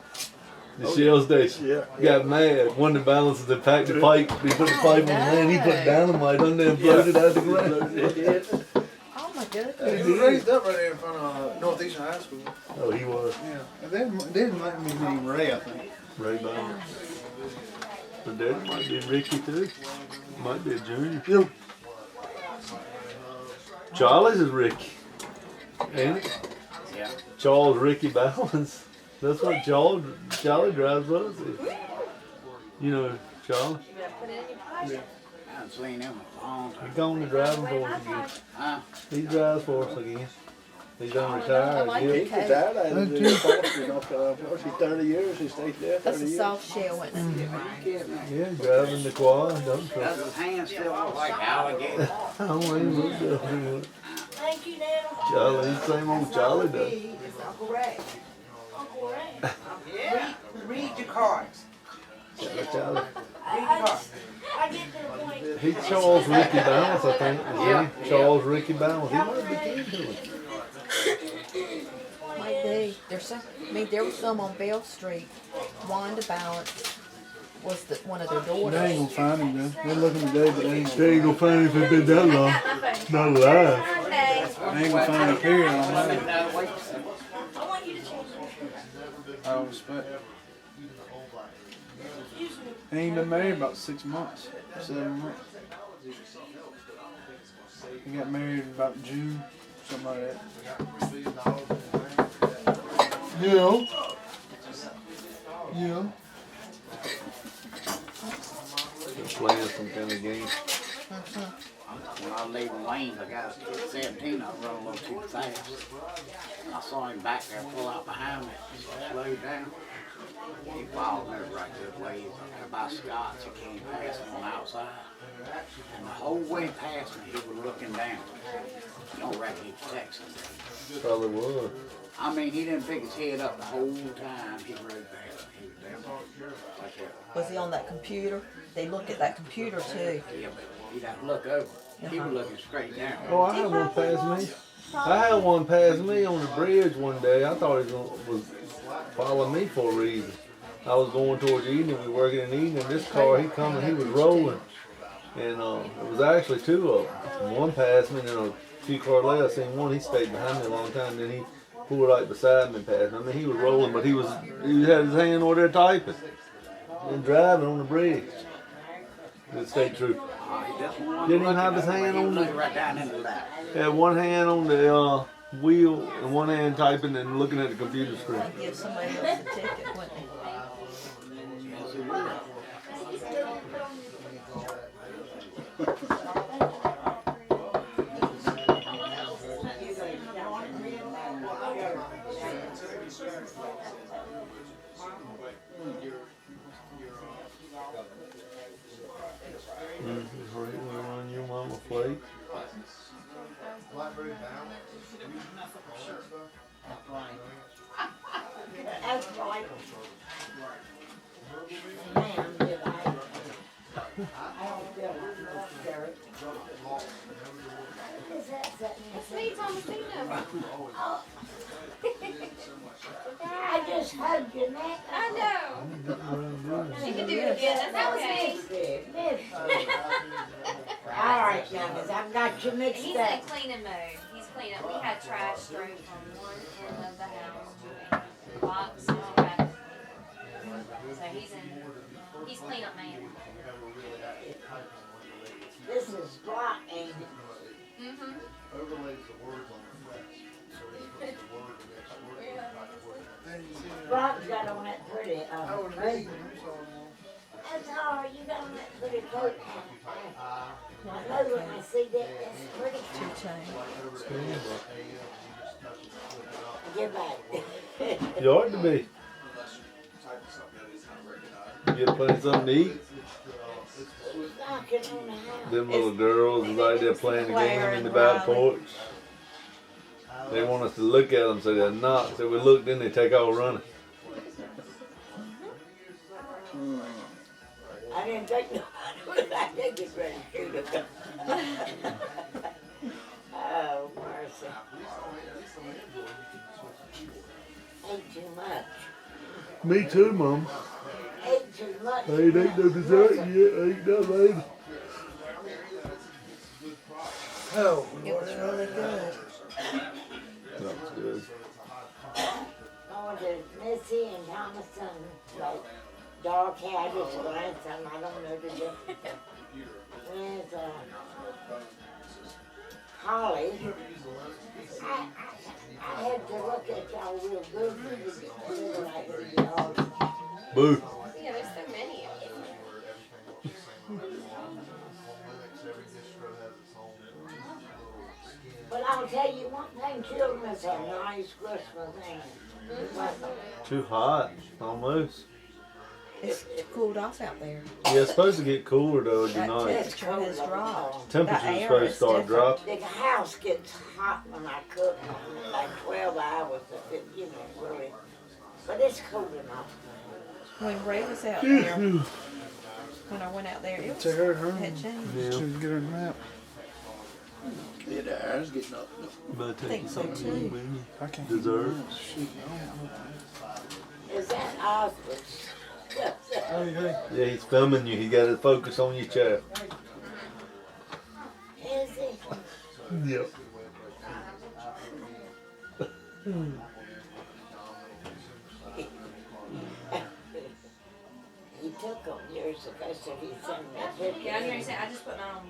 shell station. Yeah. Got mad. One of the balances that packed the pipe, he put the pipe on the land, he put dynamite on there and blowed it out the ground. Oh my goodness. He was raised up right there in front of Northeastern High School. Oh, he was. Yeah. And they didn't let me name Ray, I think. Ray Balance. But that might be Ricky too. Might be a junior. Yep. Charlie's is Ricky. Ain't it? Yeah. Yeah. Charles Ricky Balance. That's what Charlie drives us. You know Charlie? Put it in your pocket. I haven't seen him in a long time. He's going to driving for us again. Huh? He drives for us again. He's done I retired. like Yeah. He's retired out of the forestry, he's 30 years, he stayed there 30 That's a years. soft shell, isn't it? Yeah, driving the quad, dump truck. Does his hand still look like alligator? I don't even look different. Thank you, Nana. Charlie, same old Charlie does. It's Uncle Ray. Uncle Ray. Yeah. Read your cards. Charlie. I get to the point. He's Charles Ricky Balance, I think. Yeah. Charles Ricky Balance. He might be kin to him. Might be. There's some, I mean, there was some on Bell Street. Wanda Balance was one of their They ain't daughters. gonna find him though. They're looking today, but they ain't Gonna find him if it's been that long. Not alive. Okay. gonna find a period on that. I want you to change it. I would expect. He ain't been married about 6 months, 7 months. He got married about June, something like that. Yeah. Yeah. Playing some kind of game. When I was leaving Wayne, the guy was 17, I run a little too fast. I saw him back there pull out behind me, so I slowed down. He followed me right good ways up there by Scott's. He came past me on the outside. And the whole way past me, he was looking down. You don't reckon he was texting me. Probably was. I mean, he didn't pick his head up the whole time he rode past me. He was down like that. Was he on that computer? They look at that computer too. Yeah, but he didn't look over. He was looking straight down. Oh, I had one pass me. I had one pass me on the bridge one day. I thought he was following me for a reason. I was going towards the evening. We were working in the evening. This car, he was rolling. And it was actually two of them. One passed me, and then a few cars later, I seen one. He stayed behind me a long time. Then he pulled right beside me and passed me. I mean, he was rolling, but he had his hand over there typing and driving on the bridge. Good state trooper. Didn't even have his hand on the. Right down in the lap. Had one hand on the wheel and one hand typing and looking at the computer screen. I'd give somebody else a ticket, wouldn't he? On your mama plate. That's right. It's me, Thomasina. I just hugged your neck. I know. She can do it again. That was me. All right, youngins, I've got you mixed He's in up. cleaning mode. He's cleaning up. We had trash thrown from one end of the house and box and all that. So he's clean up man. This is block, ain't it? Mm-hmm. Rob's got on that pretty, pretty. That's all right, you got on that pretty coat. I know when I see that, that's pretty. Get back. You ought to be. Get plenty of something to eat. Who's knocking on the house? Them little girls is right there playing the game in the back porch. They want us to look at them, so they're not. So we look, then they take off running. I didn't think nobody was out there getting ready to shoot them. Oh, mercy. Ain't too much. Me too, Mom. Ain't too much. I ain't ate no dessert yet. I ain't that late. Oh, It was really good. That was good. Oh, there's Missy and Thomason, like, dog had his grandson, I don't know the difference. There's, Holly. I had to look at Boo. Yeah, there's so many of them. But I'll tell you one thing, children is a nice Christmas thing. Too hot, almost. It's cooled off out there. Yeah, it's supposed to get cooler though That tonight. temperature has dropped. Temperature's That air supposed to is start different. dropping. The house gets hot when I cook, like 12 hours, if it, you know, really. But it's cool enough. When Ray was out there, when I went out there, it was, Take her home. had changed. Yeah. Should get her a nap. Yeah, the air's getting up. Better I take think you so something too. to eat, baby. I can't. Dessert. Shoot, Is that Osborne's? Yeah, he's filming you. He got to focus on your chair. Is it? Yep. He took them years ago, so he sent me a picture. Yeah, I hear you say, I just put mine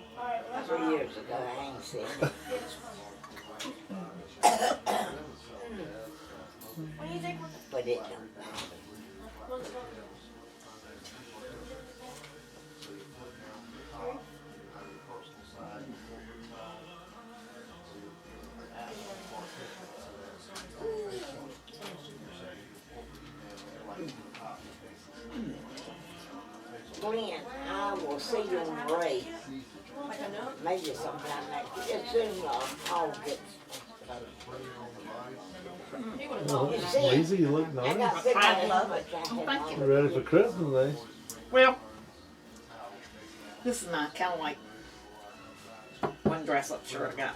on. 3 years ago, I ain't seen it. But it don't matter. Glenn, I will see you on Ray. Maybe sometime next year. As soon as Paul gets. You see, Lisa, you look I nice. got big I old love helmet it. I had Thank on. you. You ready for Christmas, eh? Well, this is my kind of like one dress up shirt I got.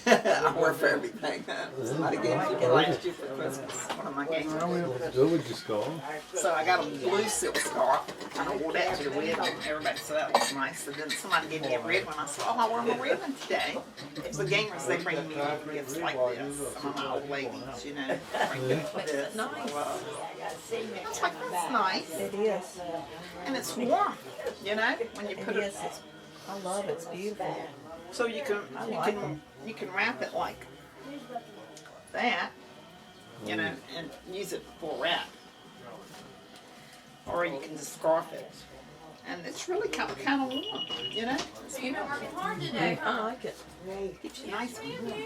I wear for everything. Somebody gave me last year for Christmas. One of my games. Go with your scarf. So I got a blue silk scarf. Kind of wore that to the wedding. Everybody said that was nice. And then somebody gave me a red one. I said, oh, I wore my red one today. It's the gamers, they bring me gifts like this. Some of my old ladies, you know, bring me this. Nice. It's like, that's nice. It is. And it's warm, you know, when you put It it. is. I love it. It's beautiful. So you can wrap it like that, you know, and use it for a wrap. Or you can just scarf it. And it's really kind of warm, you know? So you've been working hard today, I huh? like it. Keeps you nice and warm.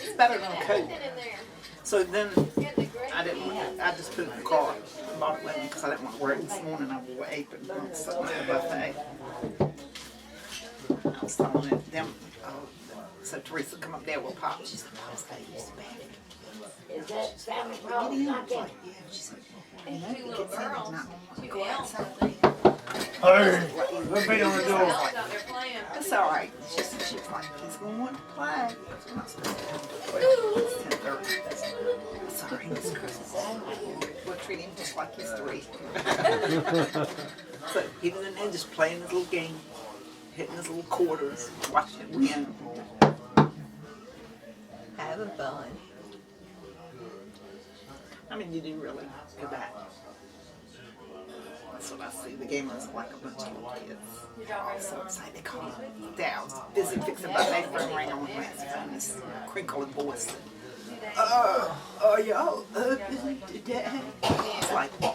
It's better than a coat. So then I just put it in the car and bought it with me because I didn't want to wear it this morning. I wore an apron and something at the buffet. I was telling them, so Teresa come up there with Pop. She said, Pop's got to use the bathroom. Is that Santa Claus Get in. knocking? Yeah, she said, you know, Two little get Santa's girls, not going to two go elves, I outside. think. Hey, let me on the door. Elves out there playing. That's all right. She was like, he's going to want to play. I'm not supposed to it's 10:30. That's all right. It's Christmas. We'll treat him just like he's 3. So he was in there just playing his little game, hitting his little quarters, watching it win. Having fun. I mean, you do really go back. That's what I see. The gamers are like a bunch of little kids. I'm so excited. They call me Dad. I was busy fixing my apron ring on my phone. This crinkly voice. Are y'all open today? It's like, the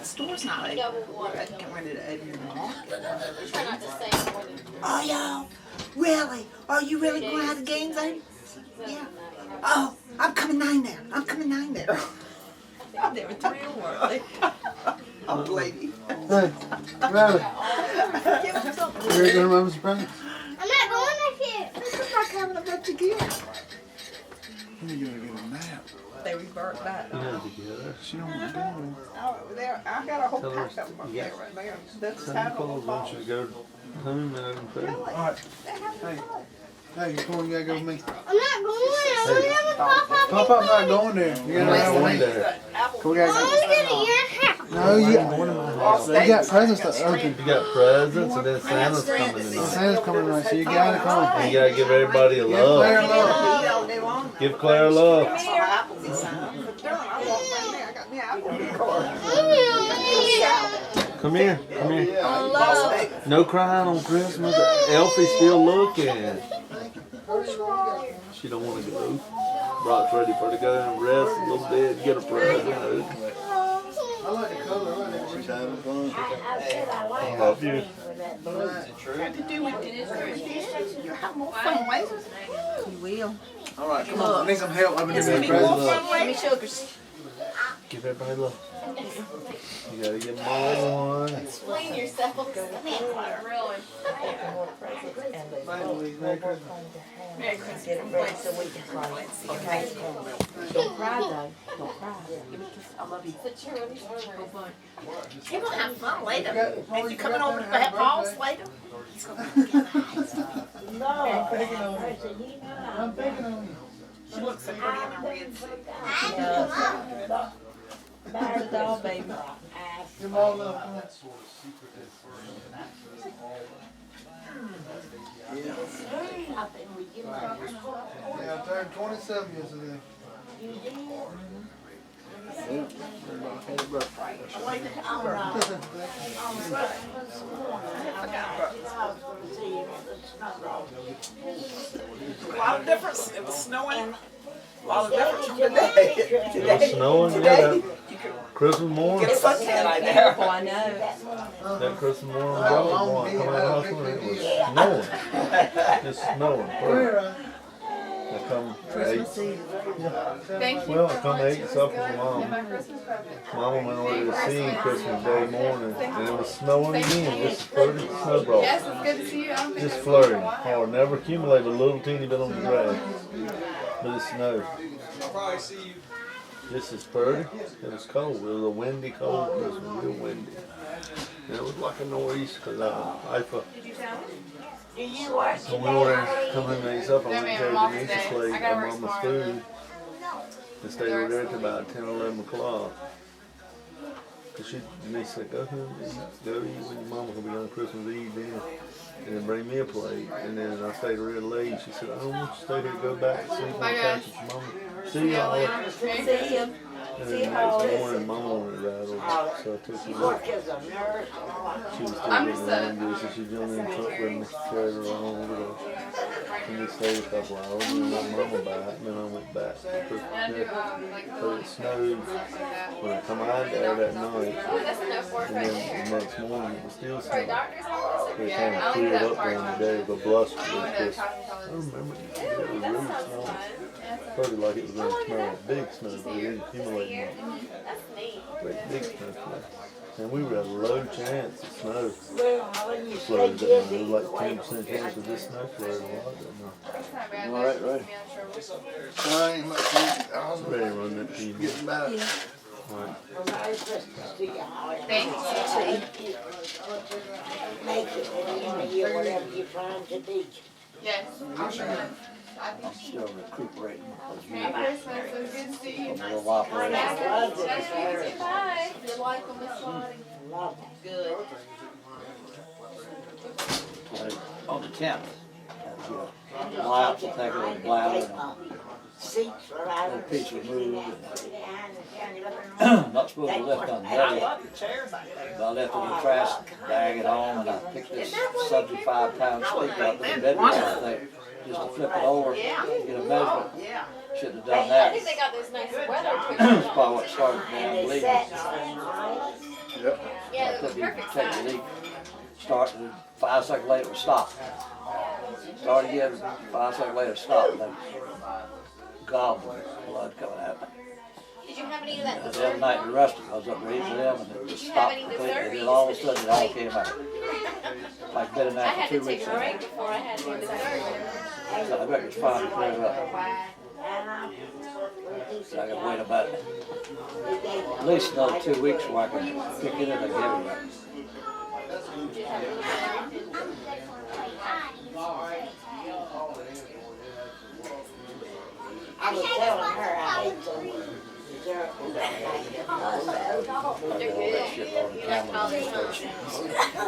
store's not open. We're getting ready to open the market. Try not to say more than. Oh, y'all? Really? Are you really going to have the games open? Yeah. Oh, I'm coming down there. I'm coming down there. They were thrilled, weren't they? Oh, lady. Hey, Riley, Give them something. you're gonna remember surprise? I'm not going next year. This is like having a bunch of gifts. You're gonna get a nap. They revert back. You know, together. She don't want to do Oh, there. I got a whole Tell her pack of them up you there got right there. That's Santa how Claus wants you to go home and open Really? it. All right. They're having Hey. fun. Hey, you going? You gotta go with me. I'm not going. I'm gonna have a pop-up. Pop-up not going there. You gotta have Going one. there. We gotta I'm go. gonna get a year house. No, you got presents to open. You got presents and then Santa's coming tonight. Santa's coming tonight, so you gotta come. And you gotta give everybody a Give Claire love. love. Eat all day long. Give Claire love. I saw Applebee's sign up for Durham. I walked right there. I got me an Applebee's card. Come here, come here. On love. No crying on Christmas. Elfie's still looking. She don't want to go. Brock's ready for her to go and rest a little bit, get a present. I like the color. I like that. She's having fun. Love you. Got to do with it. You have more fun later. You will. All right, come on. I need some help. I've been It's doing gonna be crazy more love. fun later. Sugars. Give everybody love. You gotta give them all one. Explain yourself. Really. Merry Christmas. Get it ready so we can play. Okay. Don't cry though. Don't cry. Give me a kiss. I love you. You're gonna have fun later. And you coming over to have balls later? I'm thinking on you. I'm thinking on you. She looks so pretty in her red suit. Bye, doll, baby. Give them all love. Come on. Yeah, I turned 27 yesterday. A lot of difference. It was snowing. A lot of difference from today. It was snowing, yeah. Christmas morning. Get a suntan out there. Oh, I know. That Christmas morning, I was coming out of the hospital, it was snowing. Just snowing. Perfect. I come Christmas 8. Eve. Thank you. Well, I come 8 and supper for Mom. Mama went over to see Christmas Day morning, and it was snowing again. Just flirty snowball. Yes, it's good to see you. I'm Just flirting. Hard. Never accumulated a little teeny bit on the grass. But it snowed. I'll probably see you. Just as pretty. It was cold. It was a windy cold. It was real windy. And it was like a nor'easter because I Did you tell me? when we were coming to these up, I went and carried Denise's plate of Mama's food and stayed over there till about 10 or 11 o'clock. Cause Denise said, go home and eat. Go eat with your mama. We'll be on Christmas Eve dinner. And then bring me a plate. And then I stayed real late. She said, I don't want you to stay here, go back and sleep on the couch with your mama. See y'all. See you. And then the next morning, Mama wanted to ride over, so I took her with. She was still getting around good, so she jumped in the truck with me, carried her on over there. And we stayed a couple hours, and then my Mama back, and then I went back. But it snowed when I come out there that night, and then the next morning it was still snowing. So it kind of cleared up during the day, but blustered. I remember it was really snowing. Pretty like it was going to snow, big snow, but it didn't accumulate much. Big snow. And we were at a low chance of snow. Flooded that night. It was like 10% chance of this snow flooding a lot that night. All right, ready. I ain't much fun. I was Ready to run that team. getting back. All right. Thank you. Yes. I'm still recuperating. Merry Christmas. It was good to see you. I'm a little operated. Bye. You're welcome, Miss Lottie. Good. On the 10th, biopsy taken of the bladder, and a piece removed. Not supposed to lift on belly, but I left it in the trash bag at home, and I picked this 75-pound stick up in the bedroom, I think, just to flip it over, get a measurement. Shouldn't have done I that. think they got this nice weather. That's probably what started the damn bleeding. Yep. Yeah, I it was couldn't even perfect take the size. leak. Started, 5 seconds later it would stop. Start again, 5 seconds later it stopped. And then gobbling blood coming out. Did you have any of that The dessert? other night the rest of it, I was up there eating them and it just stopped completely. And then all of a sudden it all came out. Like been in I that had for to 2 take weeks. a break before I had the dessert. So I bet it's finally cleared up. So I gotta wait about at least another 2 weeks before I can pick it up and give it back. I was telling her I ate some dessert. They're good. You like college toast?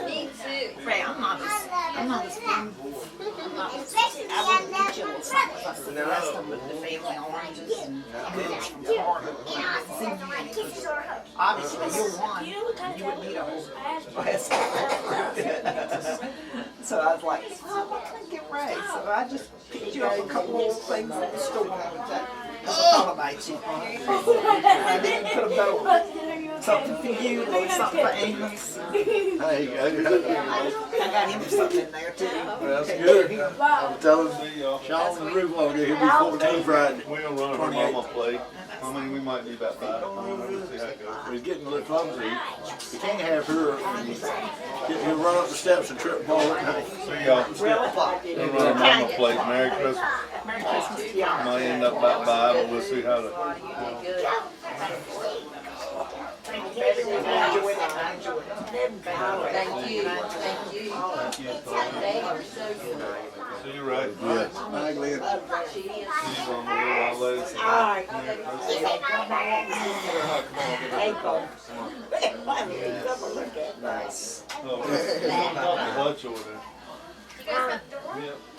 Me too. Ray, I'm not as fun. I'm not as I would eat you with some of the rest of it, the family oranges and goodies from Florida. Obviously, you're one. You wouldn't eat a whole basket. So I was like, oh, I couldn't get Ray. So I just picked you up a couple of things at the store. Because I thought about you. I didn't put a bow on. So something for you, a little something for Amos. Hey, I got him something in there too. that's good. I'm telling Sean and Rue will get here be 14 Friday. We're gonna run our mama plate. I mean, we might be about 5. We'll see how it goes. He's getting a little clumsy. You can't have her. He'll run up the steps and trip ball at night. See y'all. We'll run our mama plate. Merry Christmas. Merry Christmas to y'all. Might end up about 5, but we'll see how the. Thank you, everyone. I enjoyed it. I enjoyed it. Thank you. Thank you. They are so good. See you right. Yes. Bye, Glenn. She is. See you on the little ladies. Alright. Nice. Oh, there's a bunch over there. Yep,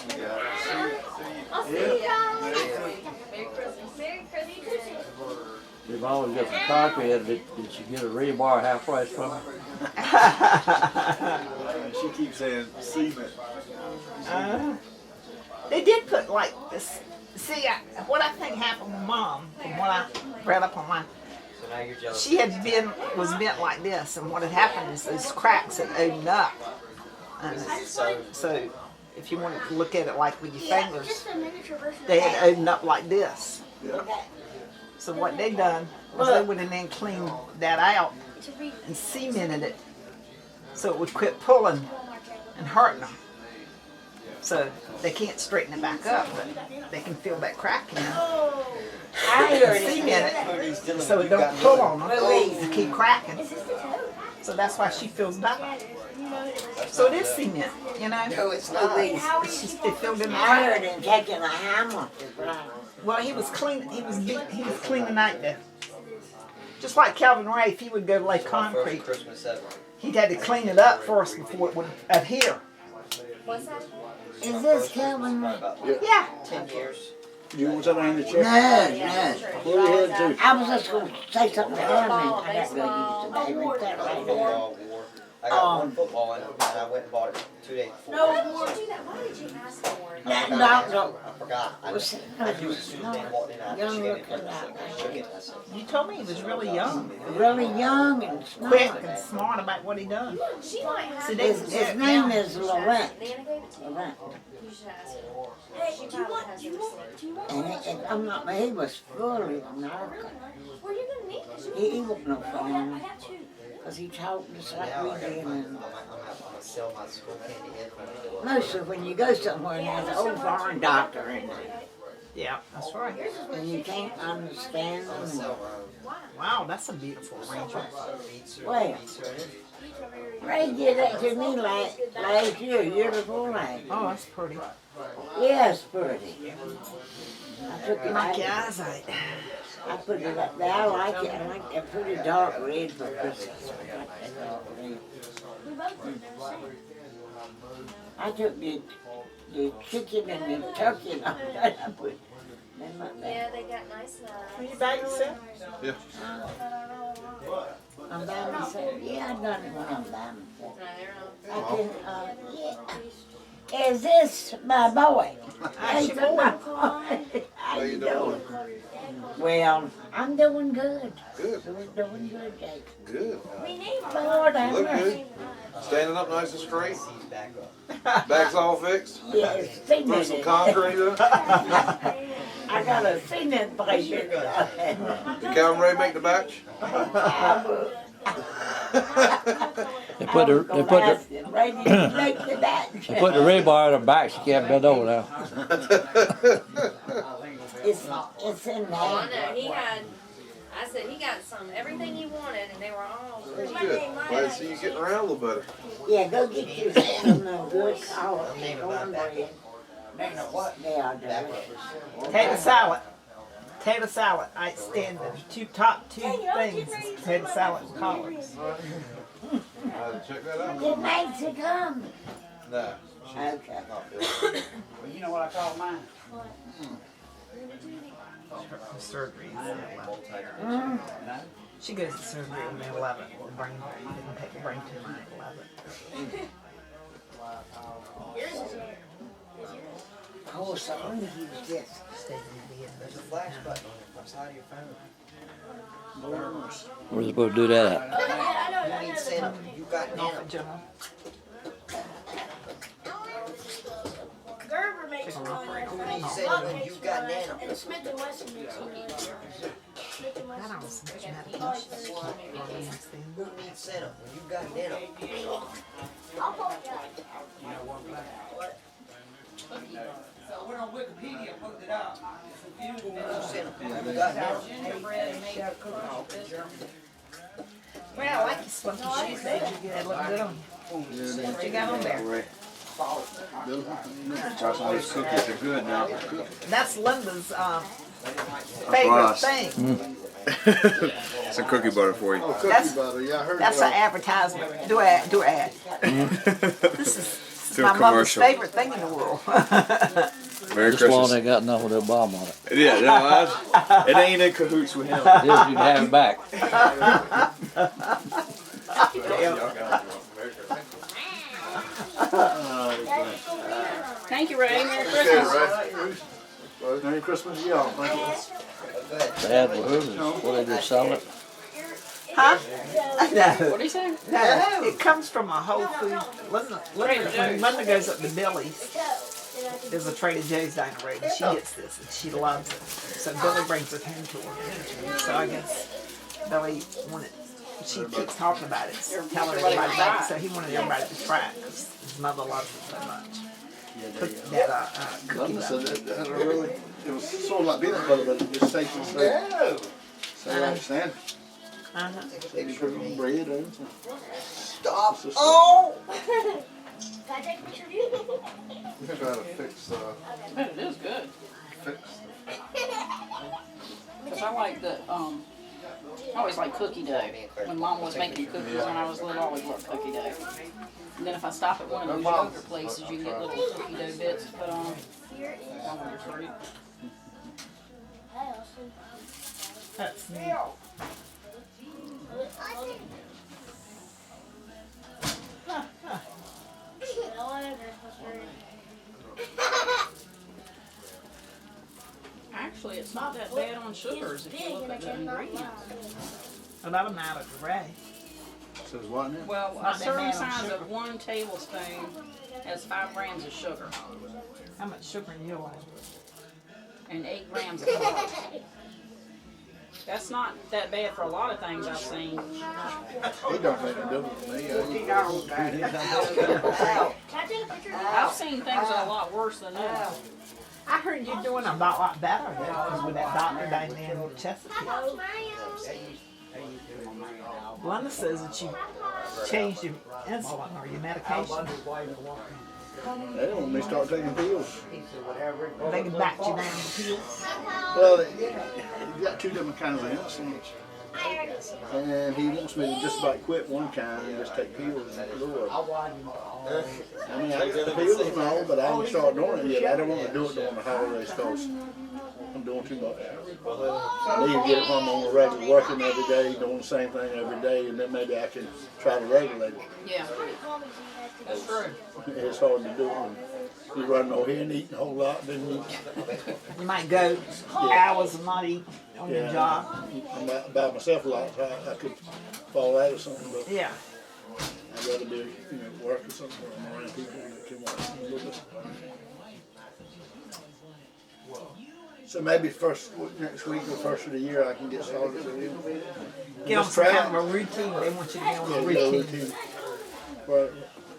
we got it. I'll see you. Merry Christmas. Merry Christmas. We've always got some copy of it. Did she get a rebar half price from her? She keeps saying cement. They did put like this. See, what I think happened with Mom, from what I read up on mine, So now you're jealous. she was bent like this, and what had happened is those cracks had opened up. And so, if you wanted to look at it like with your fingers, they had opened up like this. Yeah. So what they done was they went in there and cleaned that out and cemented it so it would quit pulling and hurting them. So they can't straighten it back up, but they can feel that crack in it. I heard Cement it so it don't pull on them and keep cracking. So that's why she feels better. So it is cement, you know. No, it's not. It's just it filled in the I heard crack. him taking a hammer. Well, he was cleaning. He was cleaning out there. Just like Calvin Ray, if he would go to lay concrete, Christmas ever. he'd had to clean it up first before it would adhere. What's that? Is this Calvin? Yeah. 10 years. You want something in the check? No, no. Go ahead, too. I was just going to say something to him, and I got to go use the name right there right now. Football war. I got one football in it, and I went and bought it 2 days before. Why did you do that? Why did you ask for it? I forgot. I knew Was it as soon as they walked in. I young shook it. looking I shook it. I said, You told me he was really young, really young and smart. quick, and smart about what he done. She might have. See, His name is Laurent. Nana gave it to you. Laurent. You should ask her. Hey, she probably has the receipt. And I'm not, he was fully American. Where you gonna meet? 'Cause you He wasn't no I foreigner. got two. Because he talked just like now we I did. I'm And gonna sell my school candy headphones. mostly when you go somewhere and there's an old foreign doctor in there, Yeah, that's right. and you can't understand them. So, Wow, that's a beautiful arrangement. Well, Ray did that to me last year before last. Oh, that's pretty. Yes, pretty. I took it Knock out. your eyes out. I put it up there. I like it. I like that pretty dark red for Christmas. I like that dark red. I took the chicken and the turkey and all that. I put them up there. Yeah, they got nice Are you knives. by yourself? Yeah. I'm by myself. Yeah, I done it when I'm by myself. No, they're not. I can, yeah. Is this my boy? How's your boy? How you doing? Well, I'm doing good. Good. We're doing good, Jake. Good. We need Lord have Look mercy. good. Standing up nice and straight. he's back up. Back's all fixed. Yes, Put cement. some concrete in it. I got a cement pipe in it. Did Calvin Ray make the batch? They put the Ready to make the batch. they put the rebar in her back. She can't bend over now. It's in Oh, I there. know. He had. I said he got everything he wanted, and they were all. That's good. Glad to see you getting around a little better. Yeah, go get you some good collard cornbread. They are delicious. Potato salad. Potato salad, outstanding. Top two things is potato salad and collards. Check that out. It makes it come. No. Okay. Well, you know what I call mine? Her surgery is at 11. She goes to surgery on the 11th. The brain didn't take the brain tumor at 11. Oh, so let me use this. There's a flash button on the side of your phone. Where's it supposed to do that at? You need setup. You got Off now. General. Gerber makes one. You need setup when you got now. And Smith and Wesson makes one. Smith and That Wesson. was much medication. Who needs setup when you got now? We're on Wikipedia putting it out. Who needs setup when you got now? Well, I like your spunky shoes, they look good on you. What you got on there? Josh, all these cookies are good now. That's Linda's favorite thing. Some cookie butter for you. Oh, cookie That's- butter, yeah, I heard That's an advertisement. Do an ad. This is Do a my mother's commercial. favorite thing in the world. Merry This one Christmas. ain't got nothing with that bomb on it. Yeah, no, it ain't in cahoots with him. This you can have it back. Thank you, Ray. Merry Christmas. Merry Christmas to y'all. Thank you. Dad, what they just sell it? Huh? No. What do you say? No. It comes from a Whole Foods. When Linda goes up to Billy's, there's a Trader Joe's down the road, and she gets this, and she loves it. So Billy brings it home to her. So I guess Billy wanted, she keeps talking about it, telling everybody about it, so he wanted everybody to try it, because his mother loves it so much. Cookie Linda said butter. that really, it was sort of like peanut butter, but it just tasted so like sand. Bread or anything. Stop. Oh! Can I take a picture of you? We try to fix, It is good. fix. Cause I like the, I always like cookie dough. When Mom was making cookies when I was little, I always loved cookie dough. And then if I stop at one of those yogurt places, you can get little cookie dough bits to put on. That's neat. Actually, it's not that bad on sugars if you look at the ingredients. Well, that'll matter to Ray. Says what now? Well, a Not that serving bad on size sugar. of 1 tablespoon has 5 grams of sugar How much sugar in yours? and 8 grams of carbs. That's not that bad for a lot of things I've seen. He don't make a difference to me. I've seen things that are a lot worse than that. I heard you're doing a lot better because with that doctor down there in Chesapeake. Linda says that you changed your insulin or your medication. They don't want me to start taking pills. They can back you down the pills. Well, he's got 2 different kinds of insulin. And he wants me to just about quit one kind and just take pills and do it. I mean, I get the pills and all, but I ain't start doing it yet. I don't want to do it during the holidays because I'm doing too much. I need to get it when I'm on the regular working every day, doing the same thing every day, and then maybe I can try to regulate it. Yeah. That's true. It's hard to do when you run over here and eating a whole lot, then you... You might go hours and not eat on your job. I'm by myself a lot, so I could fall out or something, but Yeah. I'd rather be, work or something, or I'm around people that can work a little bit. So maybe next week or first of the year I can get started with you. Get on some kind of a routine. They want you to get on a routine Right.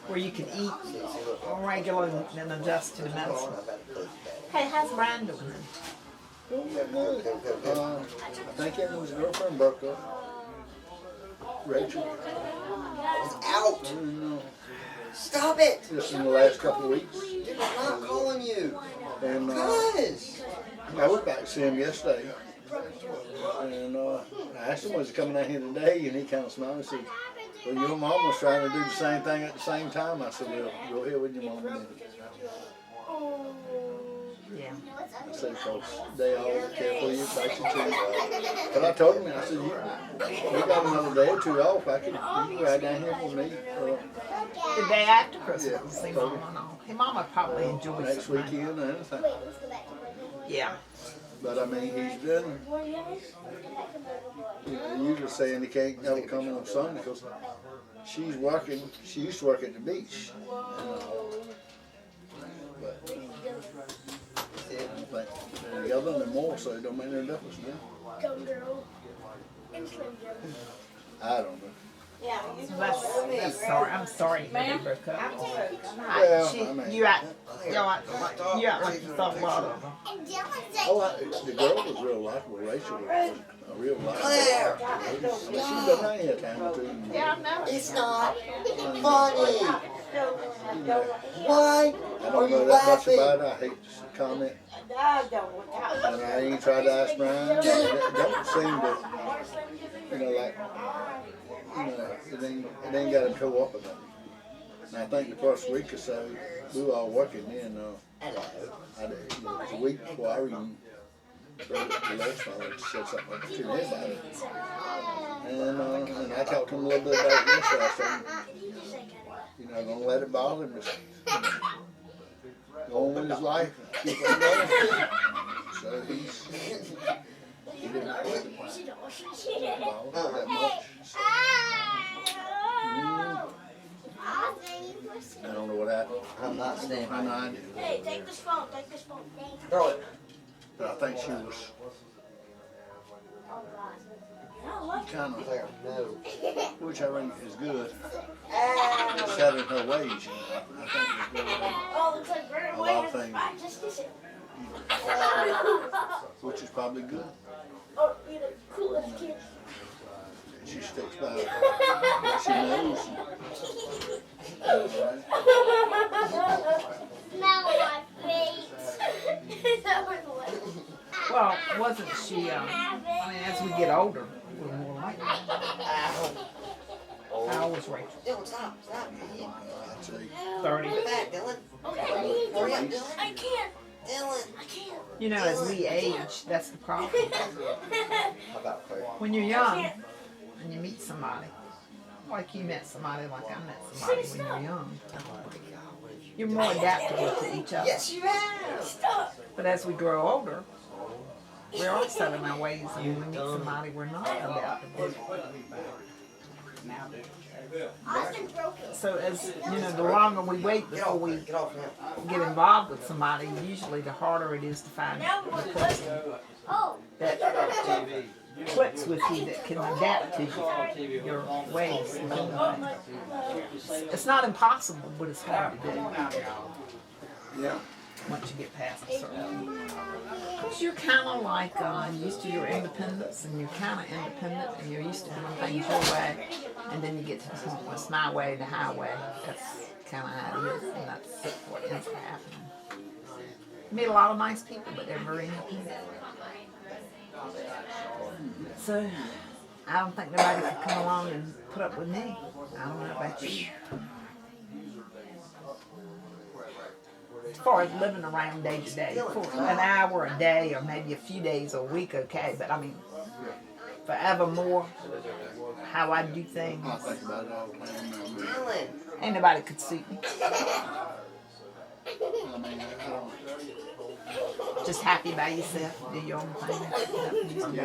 where you can eat regular and then adjust to the medicine. Hey, how's Brian doing? I think him and his girlfriend broke up. Rachel. Out. Stop it. Just in the last couple of weeks. Dude, I'm not calling you. And Guys. I went back to see him yesterday. And I asked him, was he coming out here today? And he kind of smiled and said, well, your mom was trying to do the same thing at the same time. I said, well, go ahead with your mom. Yeah. I said, folks, they all carefully invite you to. But I told him, I said, we got another day or two off. You can ride down here with me. The day after Christmas, Yeah. see Mama and all. Hey, Mama probably enjoys Next it, man. weekend or anything. Yeah. But I mean, he's done. He usually saying he can't never come on Sunday because she's working. She used to work at the beach. But they're together and more, so it don't make no difference now. Go girl. And Slim Jim. I don't know. That's sorry. I'm sorry you broke up. Well, I mean, You act like you thought a lot of them. the girl was real likable. Rachel was a real likable. She's been around here a time or two. Yeah, I know. It's not funny. Why I are don't you know that much laughing? about it. I hate to comment. And I ain't tried to ask Brian. It don't seem to, like, it ain't got to go up or nothing. And I think the first week or so, we were all working then. It was a week before I even the last time said something to me about it. And I talked to him a little bit about it yesterday. I said, don't let it bother him. Just, go on with his life. Keep on going. So he didn't bother that much. So, I don't know what happened. I'm not standing. I know I did. Hey, take this phone. Take this phone. Throw it. But I think she was kind of there. No. Which I think is good. Set in her ways. I think it's good. Oh, looks like Brandon A Wayne lot of has things. practiced. Which is probably good. Oh, you're the coolest kid. She sticks by what she knows. Smell my face. Well, wasn't she, I mean, as we get older, we're more like her. How old was Rachel? Dylan, stop. I'd say 30. Go back, Dylan. Okay, Hurry up, Dylan. I can't. Dylan. I can't. You know, as we age, that's the problem. How about Claire? When you're young and you meet somebody, like you met somebody, like I met somebody when you're young, you're more adaptable to each other. Yes, you have. Stop. But as we grow older, we're all set in our ways, and when we meet somebody, we're not adaptable. Austin broke it. So as, the longer we wait before we Get off now. get involved with somebody, usually the harder it is to find Now the we're person Oh. that clicks with you, that can adapt to your ways. And things. It's not impossible, but it's hard to do. yeah. Once you get past a certain, because you're kind of like used to your independence, and you're kind of independent, and you're used to doing things your way, and then you get to the point where it's my way, the highway. That's kind of how it is, and that's what ends up happening. You meet a lot of nice people, but they're very independent. So I don't think nobody could come along and put up with me. I don't know about you. As far as living around day to day, for an hour a day or maybe a few days a week, okay, but I mean, forevermore, how I do things, I think about it all the time. Dylan. ain't nobody could suit me. I mean, I don't. Just happy by yourself, do your own thing. Nothing needs to be.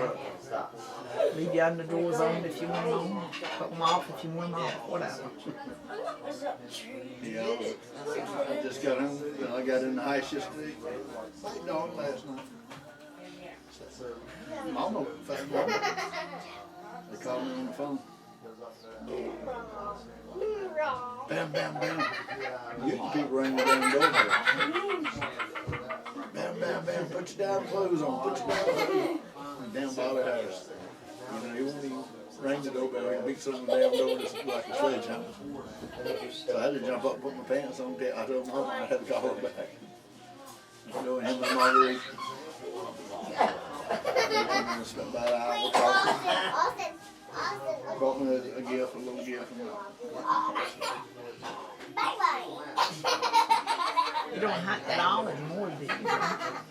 Leave your underdoors on if you want them on, put them off if you want them off, whatever. Yeah, I just got home. I got in the house yesterday. Played dog last night. Mama found Mama. They called me on the phone. Bam, bam, bam. You people ring the damn doorbell. Bam, bam, bam. Put your damn clothes on. Put your damn clothes on. Damn Bobby Harris. He won't even ring the doorbell. He beats on the damn door just like a sledgehammer. So I had to jump up and put my pants on. I told Mama I had to call her back. Doing him and Marguerite. We spent about an hour talking. Brought me a gift, a little gift. You don't hunt at all anymore, do you?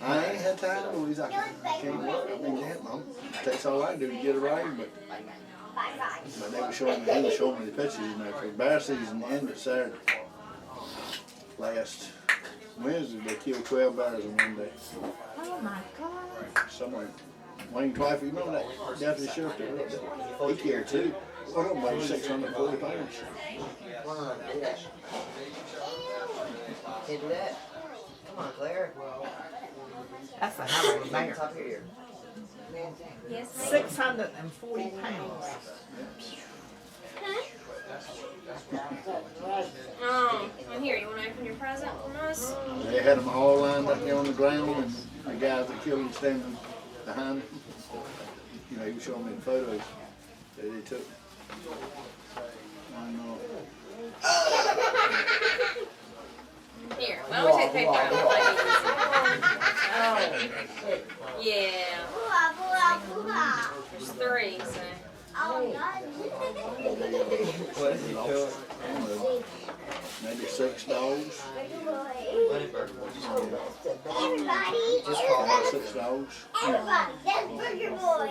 I ain't had time, Louise. I can't work. I mean, it takes all I do to get around, but they were showing me, he was showing me the pictures, you know, because bear season ended Saturday. Last Wednesday, they killed 12 bears in one day. Oh my God. Somewhere. Wayne Twyford, you remember that deputy sheriff that wrote that? He killed 2. One of them weighed 640 pounds. Can't do that. Come on, Claire. That's a hell of a bear. Top here. Yes, 640 pounds. I'm here. You want to open your present from us? They had them all lined up there on the ground, and the guys that killed them standing behind them. You know, he was showing me the photos that they took. Here, why don't we take paper out? Oh, yeah. There's 3, so. What is he doing? Maybe 6 dogs. Just call About 6 dogs. Everybody, that's Burger Boy.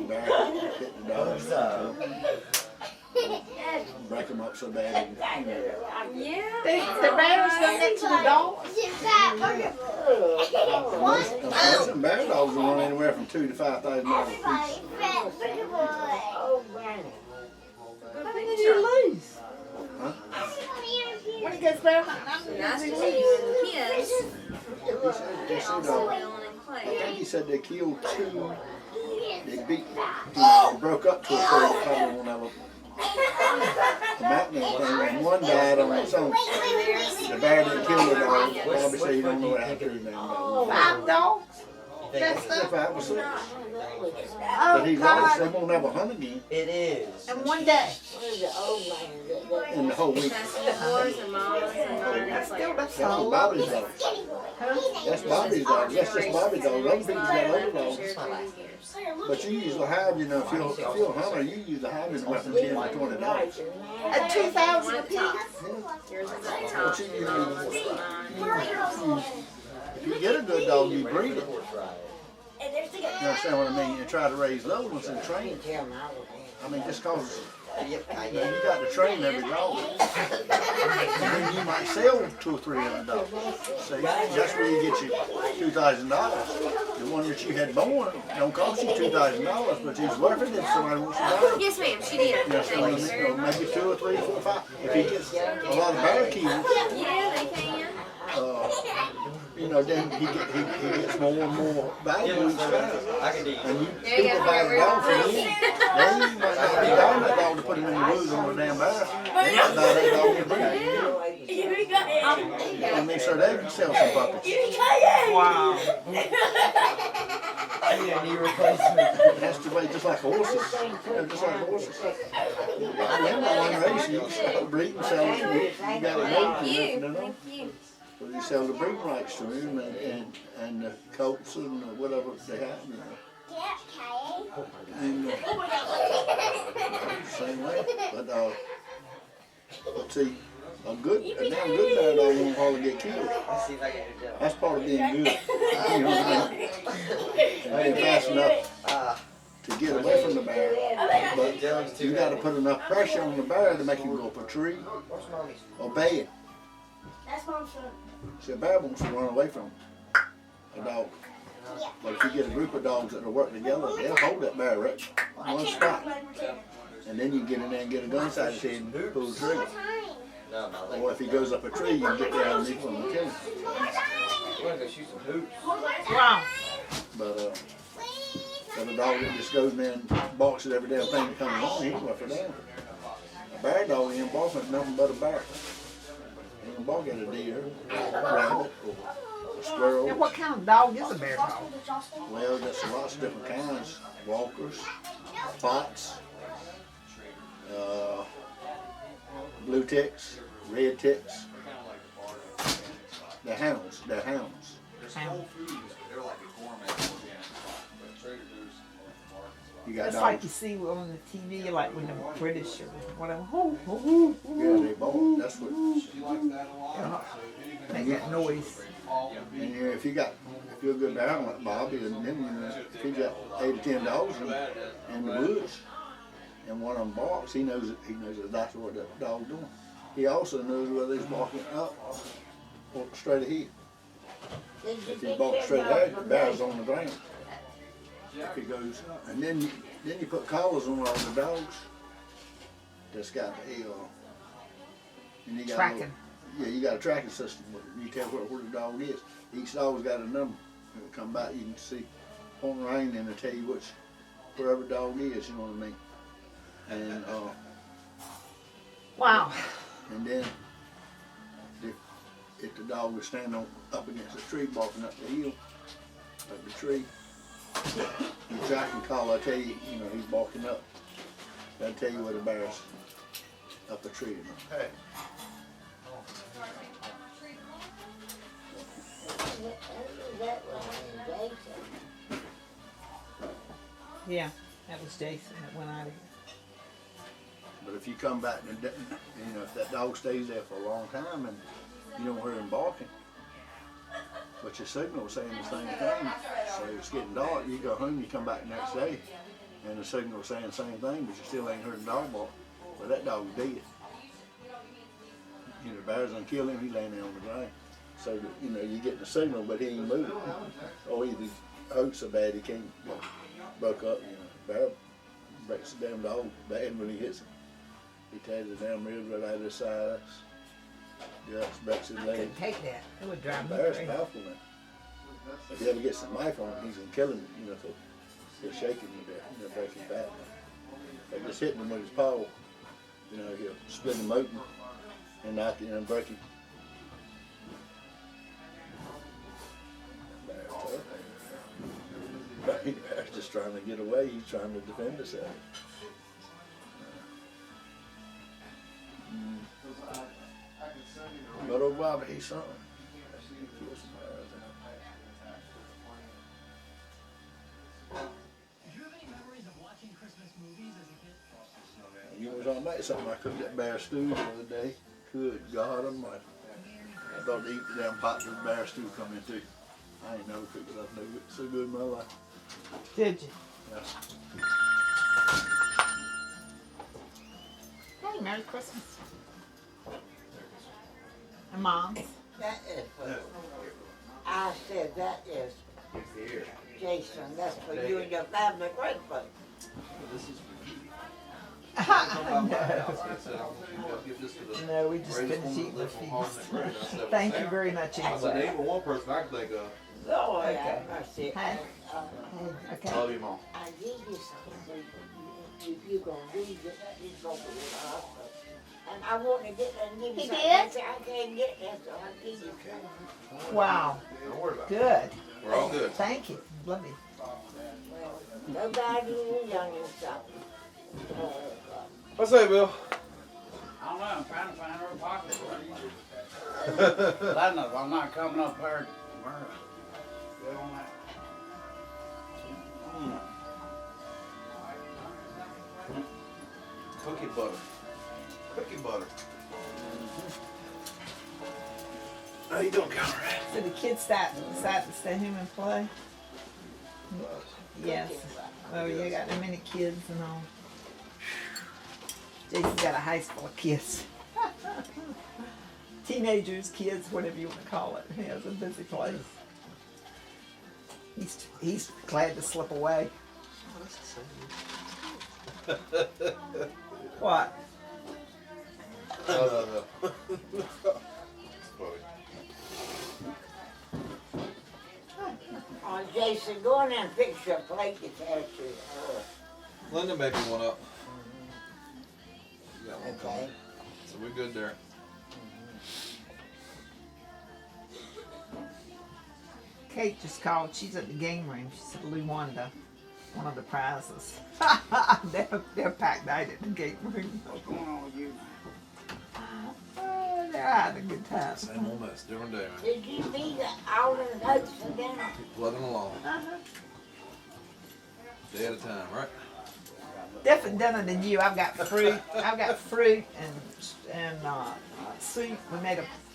Bear hit the dogs. Break them up so bad. Yeah. The bears go next to the dogs. Most of them bear dogs will run anywhere from $2,000 to $5,000 a piece. How did you lose? Huh? When he goes bear hunting, Nice to see you and the kids. He said, Also, Dylan and I Clay. think he said they killed 2. They beat, they broke up to a 3rd, probably won't have a mountain thing, and 1 died on its own. The bear didn't kill the dog. Bobby said he don't know what happened to his damn dog. 5 dogs? That's 5 or 6. Oh, But he lost, they won't have a hunt again It is. and one day. in the whole week. That's yours and Maws and mine. That's still, that's That's so Bobby's lovely. dog. That's Bobby's dog. That's just Bobby's dog. Other people's got other dogs. But you usually have, you know, if you're a hunter, you usually have anywhere from 10 to 20 dogs. At 2,000 a piece. Yours is at the But top. you know, Mine. if you get a good dog, you breed it. You understand what I mean? You try to raise those ones and train it. I mean, just cause you got to train every dog. And then you might sell 200 or 300 dogs. See, that's where you get your $2,000. The one that you had born don't cost you $2,000, but it's worth it if somebody wants to buy it. Yes, ma'am, she did. Yes, Thank you very much. maybe 2 or 3, 4 or 5. If he gets a lot of bear kills, Yeah, they can. you know, then he gets more and more valuable each time. I can do And you There you people go. buy the dog for you. Then you might not be buying that dog to put him in the woods on the damn bear. They might buy that dog to breed. And make sure they can sell some puppies. Wow. I need a knee replacement. It has to weigh just like horses. Yeah, just like horses. I remember one race, you start breeding, selling, you got a weight Thank you. to it, Thank you. So you sell the breeding rights to him and the colts and whatever they have, you know. And same way. But see, a damn good bear dog won't hardly get killed. Let's see if I can do that. That's part of being good. You know what I mean? And being fast enough to get away from the bear. But you got to put enough pressure on the bear to make him go up a tree or bay it. That's mom's phone. See, a bear wants to run away from a dog. But if you get a group of dogs that will work together, they'll hold that bear right in one spot. And then you get in there and get a gun sight to him and pull the trigger. Or if he goes up a tree, you can get there underneath him and kill him. I'm gonna go shoot some hoops. Wow. But a dog that just goes in there and barks at every damn thing that comes along, he can work it down. A bear dog ain't barking at nothing but a bear. He ain't bark at a deer, a rabbit, or a squirrel. And what kind of dog is a bear dog? Well, there's lots of different kinds. Walkers, spots, blue ticks, red ticks. They're hounds. They're hounds. You got It's dogs. like you see on the TV, like when the British or whatever. Yeah, they both. That's what. Make that noise. And if you're a good dog like Bobby, and then if you got 8 or 10 dogs in the woods, and one of them barks, he knows that's what that dog's doing. He also knows whether he's barking up or straight ahead. If he barks straight ahead, the bear's on the ground. If he goes, and then you put collars on all the dogs. That's got a and you got Tracking. You got a tracking system. You tell where the dog is. Each dog's got a number. It'll come back. You can see on the rain, and it'll tell you wherever the dog is. You know what I mean? And wow. And then if the dog was standing up against a tree, barking up the hill of the tree, your tracking collar, I tell you, he's barking up. That'll tell you where the bear's up a tree. Hey. Yeah, that was Jason that went out of here. But if you come back and if that dog stays there for a long time and you don't hear him barking, but your signal's saying the same thing, so it's getting dark, you go home, you come back the next day, and the signal's saying the same thing, but you still ain't heard the dog bark. Well, that dog's dead. The bear's gonna kill him, he's laying there on the ground. So that, you get the signal, but he ain't moving. Or either hurts so bad he can't broke up. Bear breaks the damn dog bad when he hits him. He tears the damn ribs right out of his sides. Guts, breaks his I legs. couldn't take that. It would drive me Bear's crazy. powerful, man. If he ever gets some knife on him, he's gonna kill him. If he'll shake him to death, break his back. If just hitting him with his paw, he'll split him open and knock him and break him. Bear's tough. Bear's just trying to get away. He's trying to defend himself. But old Bobby, he's something. You was on that something. I cooked that bear stew the other day. Good God Almighty. I thought to eat the damn pot that bear stew come into. I ain't never cooked something so good in my life. Did you? Yes. Hey, Merry Christmas. And Moms. That is, I said that is Jason. That's for you and your family, grateful. No, we just finished eating the feast. Thank you very much. I said, name one person I can think of. Oh, Okay. yeah, that's it. Hey. Okay. Love you, Mom. I give you something. If you're going to read it, it's going to be in the hospital. And I want to get and give you He something. did? I said, I can't get that, so I'll give you something. Wow. Don't worry about it. Good. We're all good. Thank you. Love you. Well, nobody is young and something. What's that, Bill? I don't know, I'm trying to find her pocket where it is. But I know I'm not coming up there tomorrow. Go on that. Cookie butter. Cookie butter. How you doing, Conrad? So the kids decided to stay home and play? Yes. Oh, you got that many kids and all. Jason's got a house full of kids. Teenagers, kids, whatever you want to call it. He has a busy place. He's glad to slip away. What? No. Oh, Jason, go in there and fix your plate to catch you. Linda may be one up. You got one coming. So we're good there. Kate just called. She's at the game room. She said Lou won one of the prizes. they're packed out at the game room. What's going on with you? They're having a good time. Same old mess, different day, man. Did you leave all the notes for them? Keep plugging along. Uh-huh. Day at a time, right? different dinner than you. I've got fruit. I've got fruit and soup.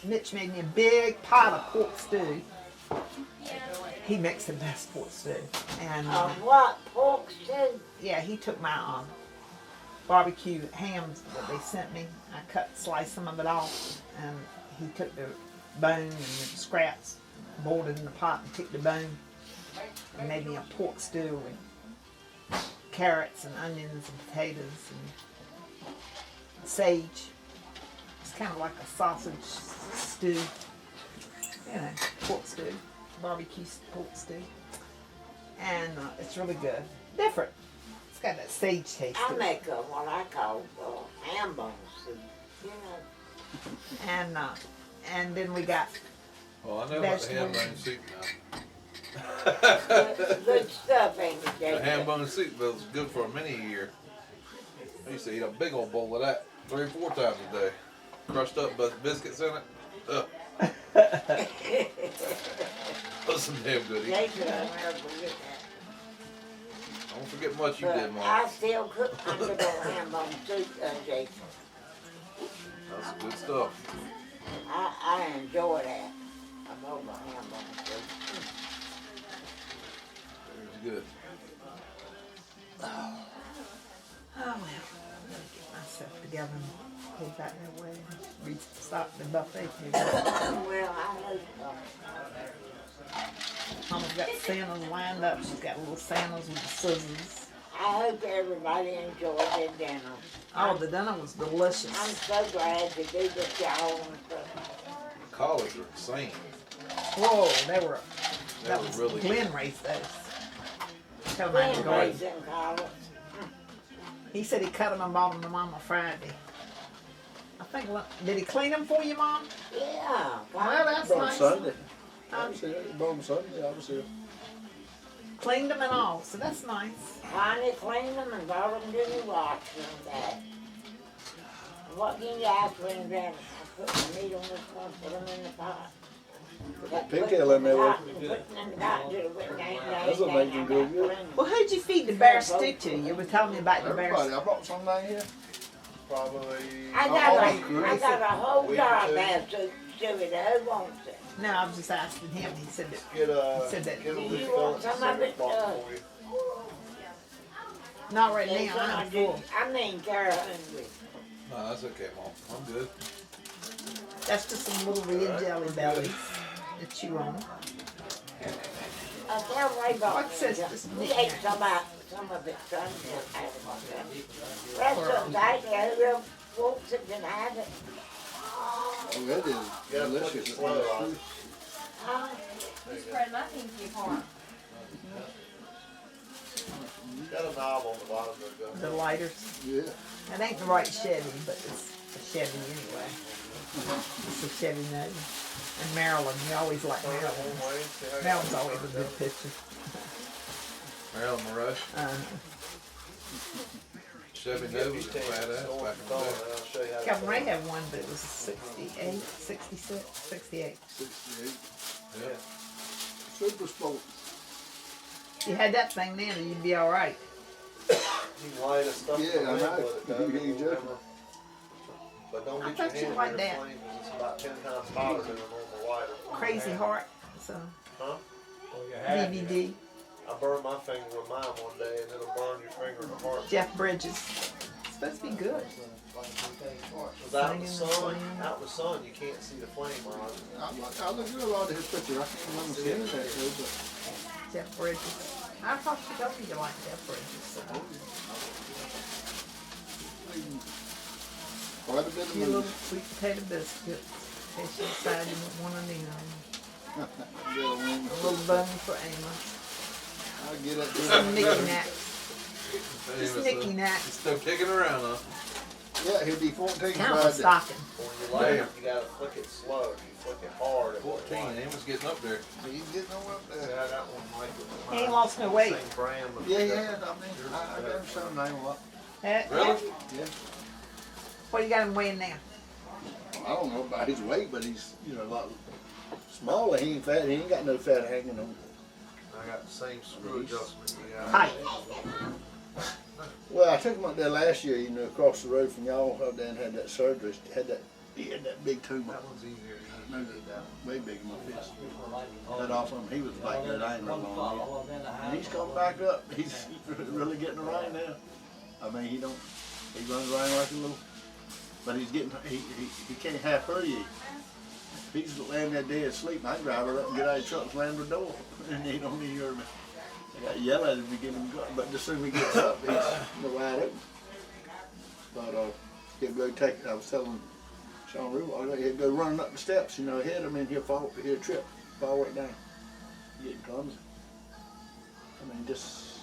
Mitch made me a big pot of pork stew. He makes the best pork stew. And what pork stew? Yeah, he took my barbecue hams that they sent me. I sliced some of it off, and he took the bone and the scraps, boiled it in the pot, and took the bone, and made me a pork stew with carrots and onions and potatoes and sage. It's kind of like a sausage stew, pork stew, barbecue pork stew, and it's really good. Different. It's got that sage taste. I make what I call ham bone soup. You know. And then we got. Oh, I know about the ham bone soup now. Good stuff, ain't it, Jay? The ham bone soup was good for many a year. I used to eat a big old bowl of that 3 or 4 times a day. Crushed up biscuits in it. Ugh. That's some damn good eating. Jason, I'll never forget that. Don't forget much you did, Mom. I still cook my good old ham bone soup, Jason. That's good stuff. I enjoy that. I love my ham bone soup. It's good. Oh well, I'm gonna get myself together and go back that way and restock the buffet table. Well, I hope so. Mama's got Santas lined up. She's got little Santas with the scissors. I hope everybody enjoyed their dinner. Oh, the dinner was delicious. I'm so glad to do this, y'all. Collards are insane. Whoa, that They was were really Glenn good. raised those. Cut them out of the Glenn garden. raised them collards. He said he cut them and bought them to Mama Friday. I think, did he clean them for you, Mom? Yeah. Well, that's Bought nice. Sunday. I was here. Bought Sunday. I was here. Cleaned them and all, so that's nice. Finally cleaned them and brought them to the wash and that. What can you ask for in granted? I put the meat on this one, put them in the pot. Pigtail in there. That's what makes them go good. Well, who'd you feed the bear stew to? You were telling me about the bear Everybody. stew. I brought some down here. Probably. I got a whole jar of that to it. Who wants it? No, I was just asking him. He said that. Get a. He said that. Get a Do you want some of it? Not right now. I'm full. I mean, Kara hungry. No, that's okay, Mom. I'm good. That's just some little red jelly bellies that chew on. Tell Ray about What's this? This he ate some of it, son. Rest of the night, who else wants it can have it. Oh, that is delicious. Huh? You spread my pinky apart. Got a knob on the bottom of The lighters. Yeah. It ain't the right Chevy, but it's a Chevy anyway. It's a Chevy name. And Maryland, you always like Maryland. Maryland's always a good picture. Marilyn Rush. Chevy Nova was a badass back in the day. Kevin Ray had one, but it was 68, 66, 68. 68. Yeah. Super sport. You had that thing then, and you'd be all right. You can light a stuff Yeah, I know. with it, though, You ain't joking. but don't I get your thought you hand liked in the that. flame because it's about 10 times hotter than a normal lighter. Crazy Heart. So Huh? DVD. I burned my finger with mine one day, and it'll burn your finger in the heart. Jeff Bridges. It's supposed to be good. Because out in the sun, out in the sun, you can't see the flame on it. I look at a lot of his pictures. I can't remember seeing that though, but Jeff Bridges. I thought you told me you liked Jeff Bridges. So. quite a bit of Your little movies. sweet potato biscuits. In case you decide you want one of them. A little bone for Amos. I'll get it. Some Nicky Nacks. Just Amos, Nicky He's Nacks. still kicking around, huh? Yeah, he'll be 14 Kind of a Friday. stocking. When you light it, you gotta flick it slow. If you flick it hard, it won't 14, light. Amos getting up there. He's getting on up See, there. I got one like it. He ain't lost no weight. Same brand, but Yeah, yeah. I mean, I got him some name a lot. Really? Yeah. What you got him weighing now? I don't know about his weight, but he's, you know, a lot smaller. He ain't fat. He ain't got no fat hanging on. I got the same screw adjustment you got. Height. Well, took him up there last year, you know, across the road from y'all, up there and had that surgery. He had that big tumor. That one's easier to use. Way big in my fist. Cut off him. He was like good. I ain't real long. And he's coming back up. He's really getting around now. I mean, he runs around like a little, but he's getting, he can't half hurry you. If he's laying there dead asleep, I can drive her up and get out of the truck and slam the door. And he don't even hear me. I got to yell at him to get him going, but as soon as he gets up, he's wide open. But he'll go take, I was telling Sean Rule, he'll go running up the steps, you know, ahead of him, and he'll trip, fall right down. Getting clumsy. I mean, just...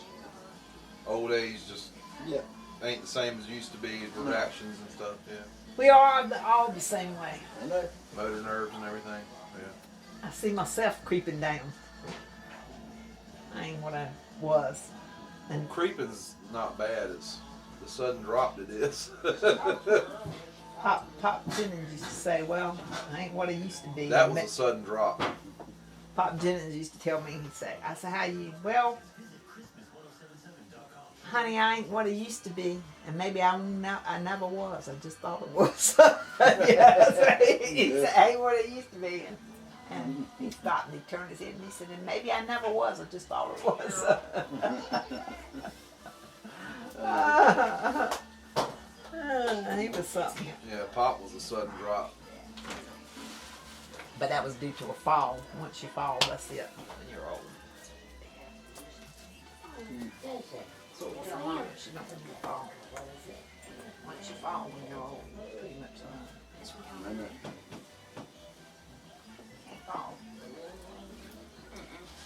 Old age just yeah. Ain't the same as it used to be, the reactions and stuff, yeah. We are all the same way. I know. Motor nerves and everything, yeah. I see myself creeping down. I ain't what I was. And creeping's not bad, it's the sudden drop that is. Pop Jennings used to say, well, I ain't what I used to be. That was a sudden drop. Pop Jennings used to tell me, he'd say, I said, how you, well, honey, I ain't what I used to be, and maybe I never was. I just thought it was. He said, I ain't what I used to be. And he stopped and he turned his head and he said, and maybe I never was. I just thought it was. He was something. Yeah, Pop was a sudden drop. But that was due to a fall. Once you fall, that's it when you're old. So if you're young, you don't when you fall. Once you fall when you're old, pretty much. Can't fall.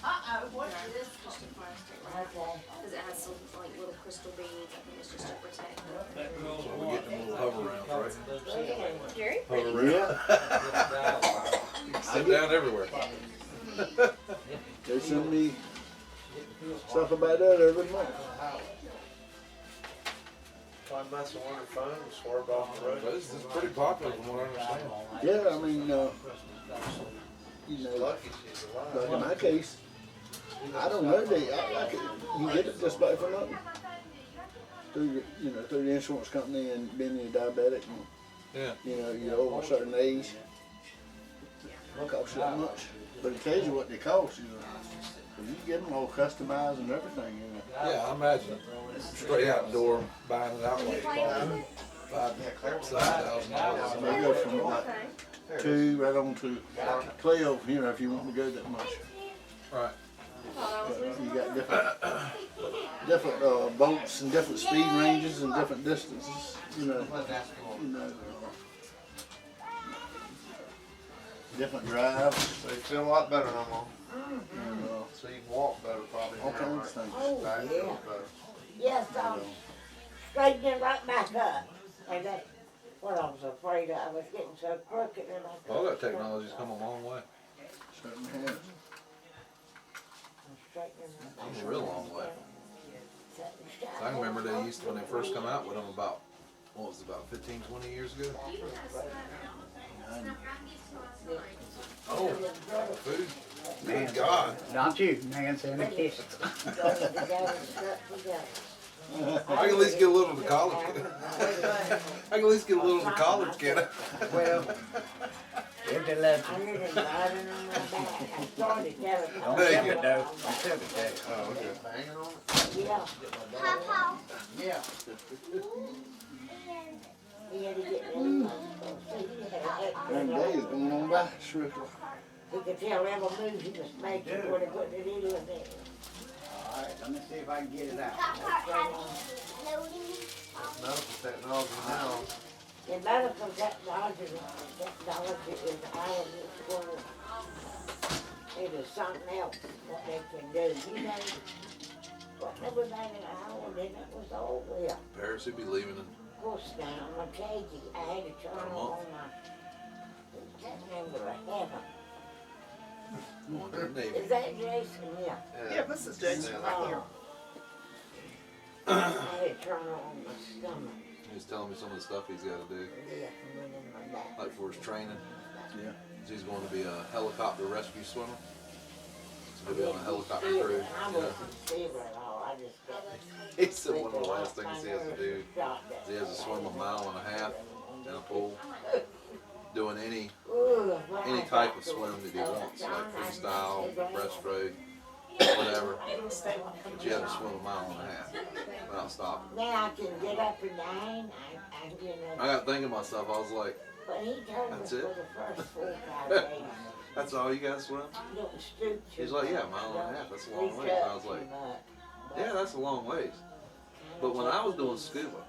Uh-oh, what is this? Because it has some like little crystal beads. I think it's just to protect them. So we get them little hover rounds, right? Very Hover pretty. round. Sit down everywhere. They send me stuff about that every month. If I mess with one phone, swerve off the road. This is pretty popular from what I understand. Yeah, I mean, you know, like in my case, I don't know, you get it just about for nothing. Through the insurance company and being a diabetic and, yeah. You know, you're over a certain age. It costs you that much. But it tells you what they cost, you know. Cause you get them all customized and everything, you know. Yeah, I imagine straight out the door buying it outright. $5,000. They go from like 2 right on to 12, you know, if you want to go that much. Right. You got different boats and different speed ranges and different distances, you know. Different drives. So you feel a lot better no more. And, so you can walk better probably. all kinds of things. Oh, yeah. Yes, straighten it right back up. And that's what I was afraid of. I was getting so crooked and I Well, that technology's come a long way. Certainly has. Come a real long way. I remember they used to, when they first come out with them about, what was it, about 15, 20 years ago? Oh, food. Man, Good God. Don't you, man, send a kiss. I can at least get a little to college. I can at least get a little to college, can I? Well, there's the love. Don't Thank tip you. it though. Don't tip it though. Oh, okay. Yeah. Papa. Yeah. Them days going on by, sure. He could tell every move he was making where they put the needle in there. Alright, let me see if I can get it out. Medical technology now. The medical technology is out of this world. It is something else what they can do. You know, what they were making an hour, then it was over. Paris would be leaving in Of course, now my cagey, I had to turn on my. That name was a heaven. going to the Navy. Is that Jason? Yeah. Yeah, this is Jason right here. I had to turn on my stomach. He's telling me some of the stuff he's got to do, Yeah, and went in my back. like for his training. Yeah. He's going to be a helicopter rescue swimmer. So he'll be on a helicopter crew. I Yeah. wasn't feeling it all. I just got He said one of the last things he has to do is he has to swim 1.5 miles in a pool, doing any type of swim that he wants, like freestyle, breaststroke, whatever. But you have to swim 1.5 miles without stopping. Now I can get up at 9. I got thinking to myself, I was like, But he told me that's for it? the first 4 or 5 days. That's all you guys swim? Don't stoop too He's like, yeah, 1.5 miles, that's a long ways. And I was like, yeah, that's a long ways. But when I was doing scuba,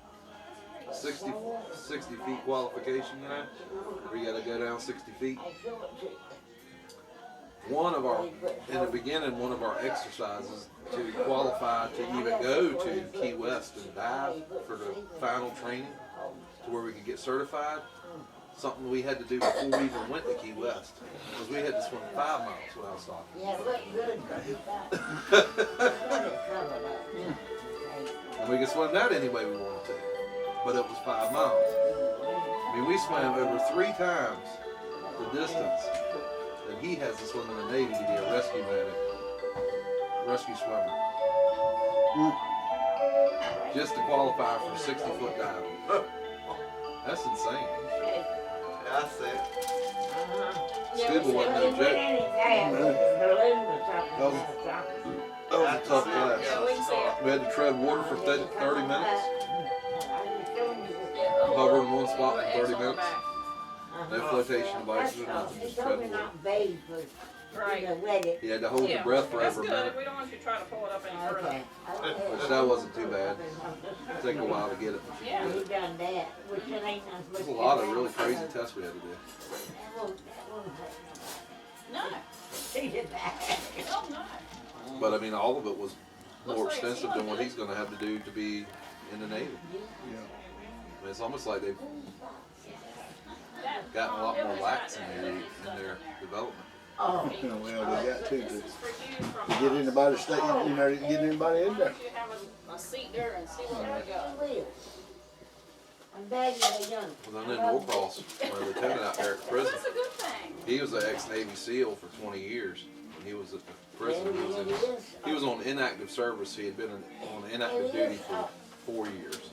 60 feet qualification, you know, where you got to go down 60 feet. In the beginning, one of our exercises to qualify to even go to Key West and dive for the final training to where we could get certified, something we had to do before we even went to Key West, because we had to swim 5 miles without stopping. Yeah, look good. And we could swim that any way we wanted to, but it was 5 miles. I mean, we swam over 3 times the distance that he has to swim in the Navy to be a rescue medic, rescue swimmer. Just to qualify for 60-foot diving. That's insane. Yeah, I see it. Scuba wasn't no joke. That was a tough class. We had to tread water for 30 minutes. Hover in one spot for 30 minutes. No flotation devices or nothing, just tread water. Right. You had to hold your breath for That's over a good. minute. We don't want you to try to pull it up any further. Which that wasn't too bad. It'd take a while to get it. Yeah. He done that, which it ain't nothing but There's a lot of really crazy tests we had to do. No. She did that. Oh, no. But I mean, all of it was more extensive than what he's going to have to do to be in the Navy. I mean, it's almost like they've gotten a lot more lax in their development. Oh. Well, we got to get anybody stay, get anybody in there. You have a seat there and see what we got. I'm begging the young. Well, I know Norcross, my lieutenant out there at the prison, That's a good thing. he was an ex-Navy SEAL for 20 years. And he was at the prison. He was on inactive service. He had been on inactive duty for 4 years.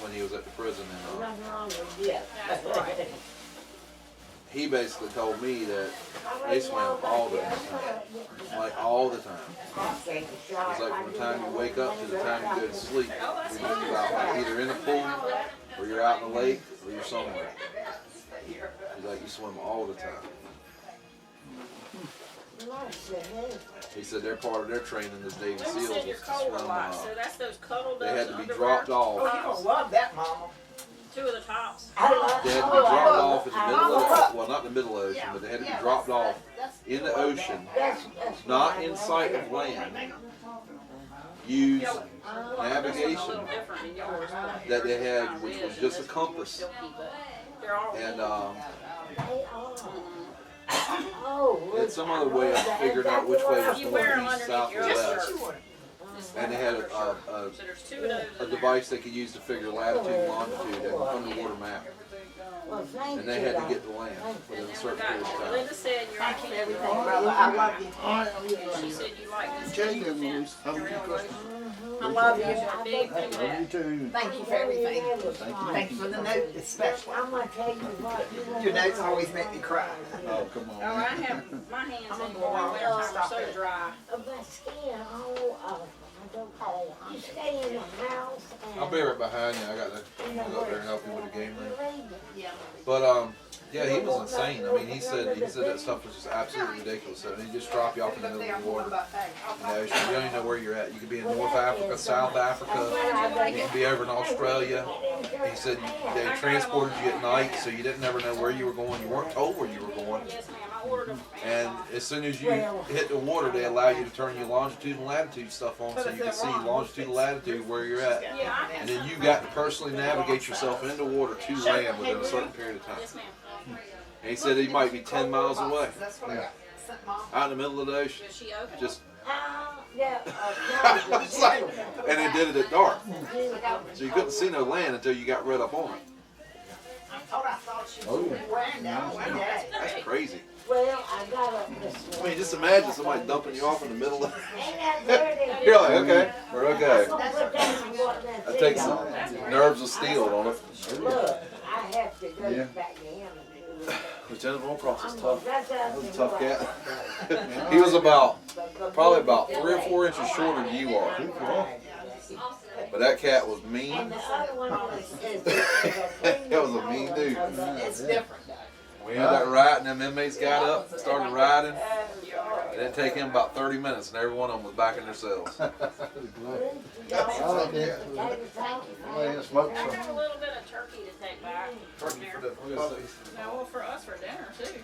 When he was at the prison. And, Nothing wrong with you. That's right. he basically told me that they swam all the time. Like all the time. It was like from the time you wake up to the time you go to sleep. You're out like either in the pool, or you're out in the lake, or you're somewhere. He's like, you swim all the time. He said they're part of their training as Navy Well, you SEALs said you're was to cold a swim. lot, so that's those cuddled They up had to be underwear. dropped off. Oh, you gonna love that, Mama. 2 of the tops. They had to be dropped off in the middle of, well, not the middle of the ocean, but they had to be dropped off in the ocean, not in sight of land. Use navigation that they had, which was just a compass. And had some other way of figuring out which way was north, east, south, or west. And they had a device they could use to figure latitude and longitude and an underwater map. And they had to get to land within a certain period of time. Linda said you're Thank you for everything, brother. I love you. She said you like this. Jane and Louise, have a good Christmas. I love you. Big thing Love you too. Thank you for everything. Thank you for the note especially. I'm gonna tell you what. Your notes always make me cry. Oh, come on. Oh, I have my hands in the winter time are so dry. My skin, I don't you stay in the house and. I'll be right behind you. I got to go up there and help you with the game room. Yeah. But yeah, he was insane. I mean, he said that stuff was just absolutely ridiculous. I mean, he just drop you off in the middle of the water. You know, you don't even know where you're at. You could be in North Africa, South Africa. You could be over in Australia. He said they transported you at night, so you didn't never know where you were going. You weren't told where you were going. Yes, ma'am. I ordered them. And as soon as you hit the water, they allow you to turn your longitude and latitude stuff on, so you can see longitude and latitude where you're at. And then you got to personally navigate yourself into water to land within a certain period of time. Yes, ma'am. And he said he might be 10 miles away, out in the middle of the ocean. Is she open? Just, Yeah. it's like, and they did it at dark, so you couldn't see no land until you got right up on it. I thought she was wearing that. That's crazy. Well, I got up this I morning. mean, just imagine somebody dumping you off in the middle of. Ain't that pretty? You're like, okay, we're okay. I'm gonna put that in what that That takes thing some on. nerves of steel, don't it? Look, I have to go Yeah. back to him and do it. Lieutenant Wallcross is I'm tough. gonna- That was a tough cat. He was probably about 3 or 4 inches shorter than you are. But that cat was mean. And the other one is That was a mean dude. It's different. We had that ride, and them inmates got up, started riding. It didn't take him about 30 minutes, and every one of them was back in their cells. I like it. Smoke I some. got a little bit of turkey to take back. Turkey for the puppies. No, well, for us for dinner too.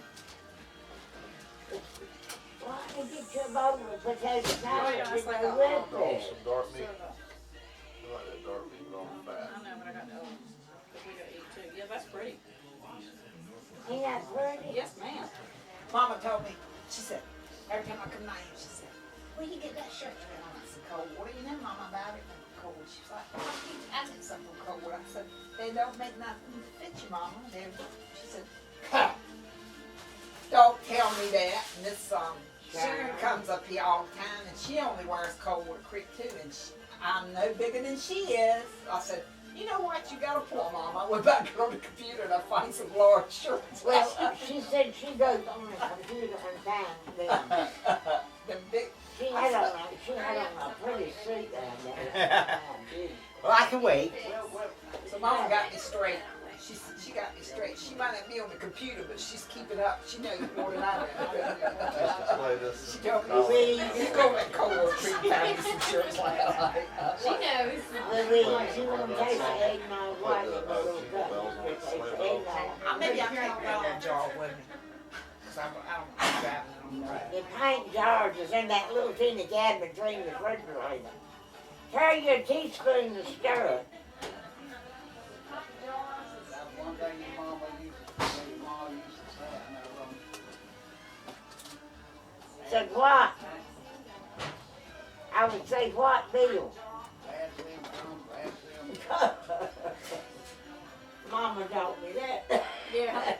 Well, I can get you a bowl of potato salad. yeah, You it's like go a- with Oh, it. some dark meat. I like that dark meat on the fat. I know, but I got no. We gotta eat too. Yeah, that's pretty. Ain't that pretty? Yes, ma'am. Mama told me, she said, every time I come down here, she said, where you get that shirt from? I said, cold water. You know, Mama, about it cold. She was like, I need something cold water. I said, they don't make nothing to fit you, Mama. She said, don't tell me that. And this Sharon comes up here all the time, and she only wears cold water creek too, and I'm no bigger than she is. I said, you know what, you got a point, Mama. I went back on the computer and I find some large shirts. Well, she said she goes on the computer and finds them. The big. She had on a pretty suit down there. Well, I can wait. So Mama got me straight. She got me straight. She might not be on the computer, but she's keeping up. She knows more than I do. She told me, Louise, you go to Cold Creek and find me some shirts like that. She knows. Louise, you want to taste the eggnog white in the little cup? Taste the eggnog. Maybe I can't go in a jar with me. Because I'm driving on the road. The pint jars is in that little teeny cabinet between the refrigerator. Carry your teaspoon to stir it. One thing your mama used to say, your mom used to say, I know, Said what? I would say what, Bill? Mama taught me that. Yeah.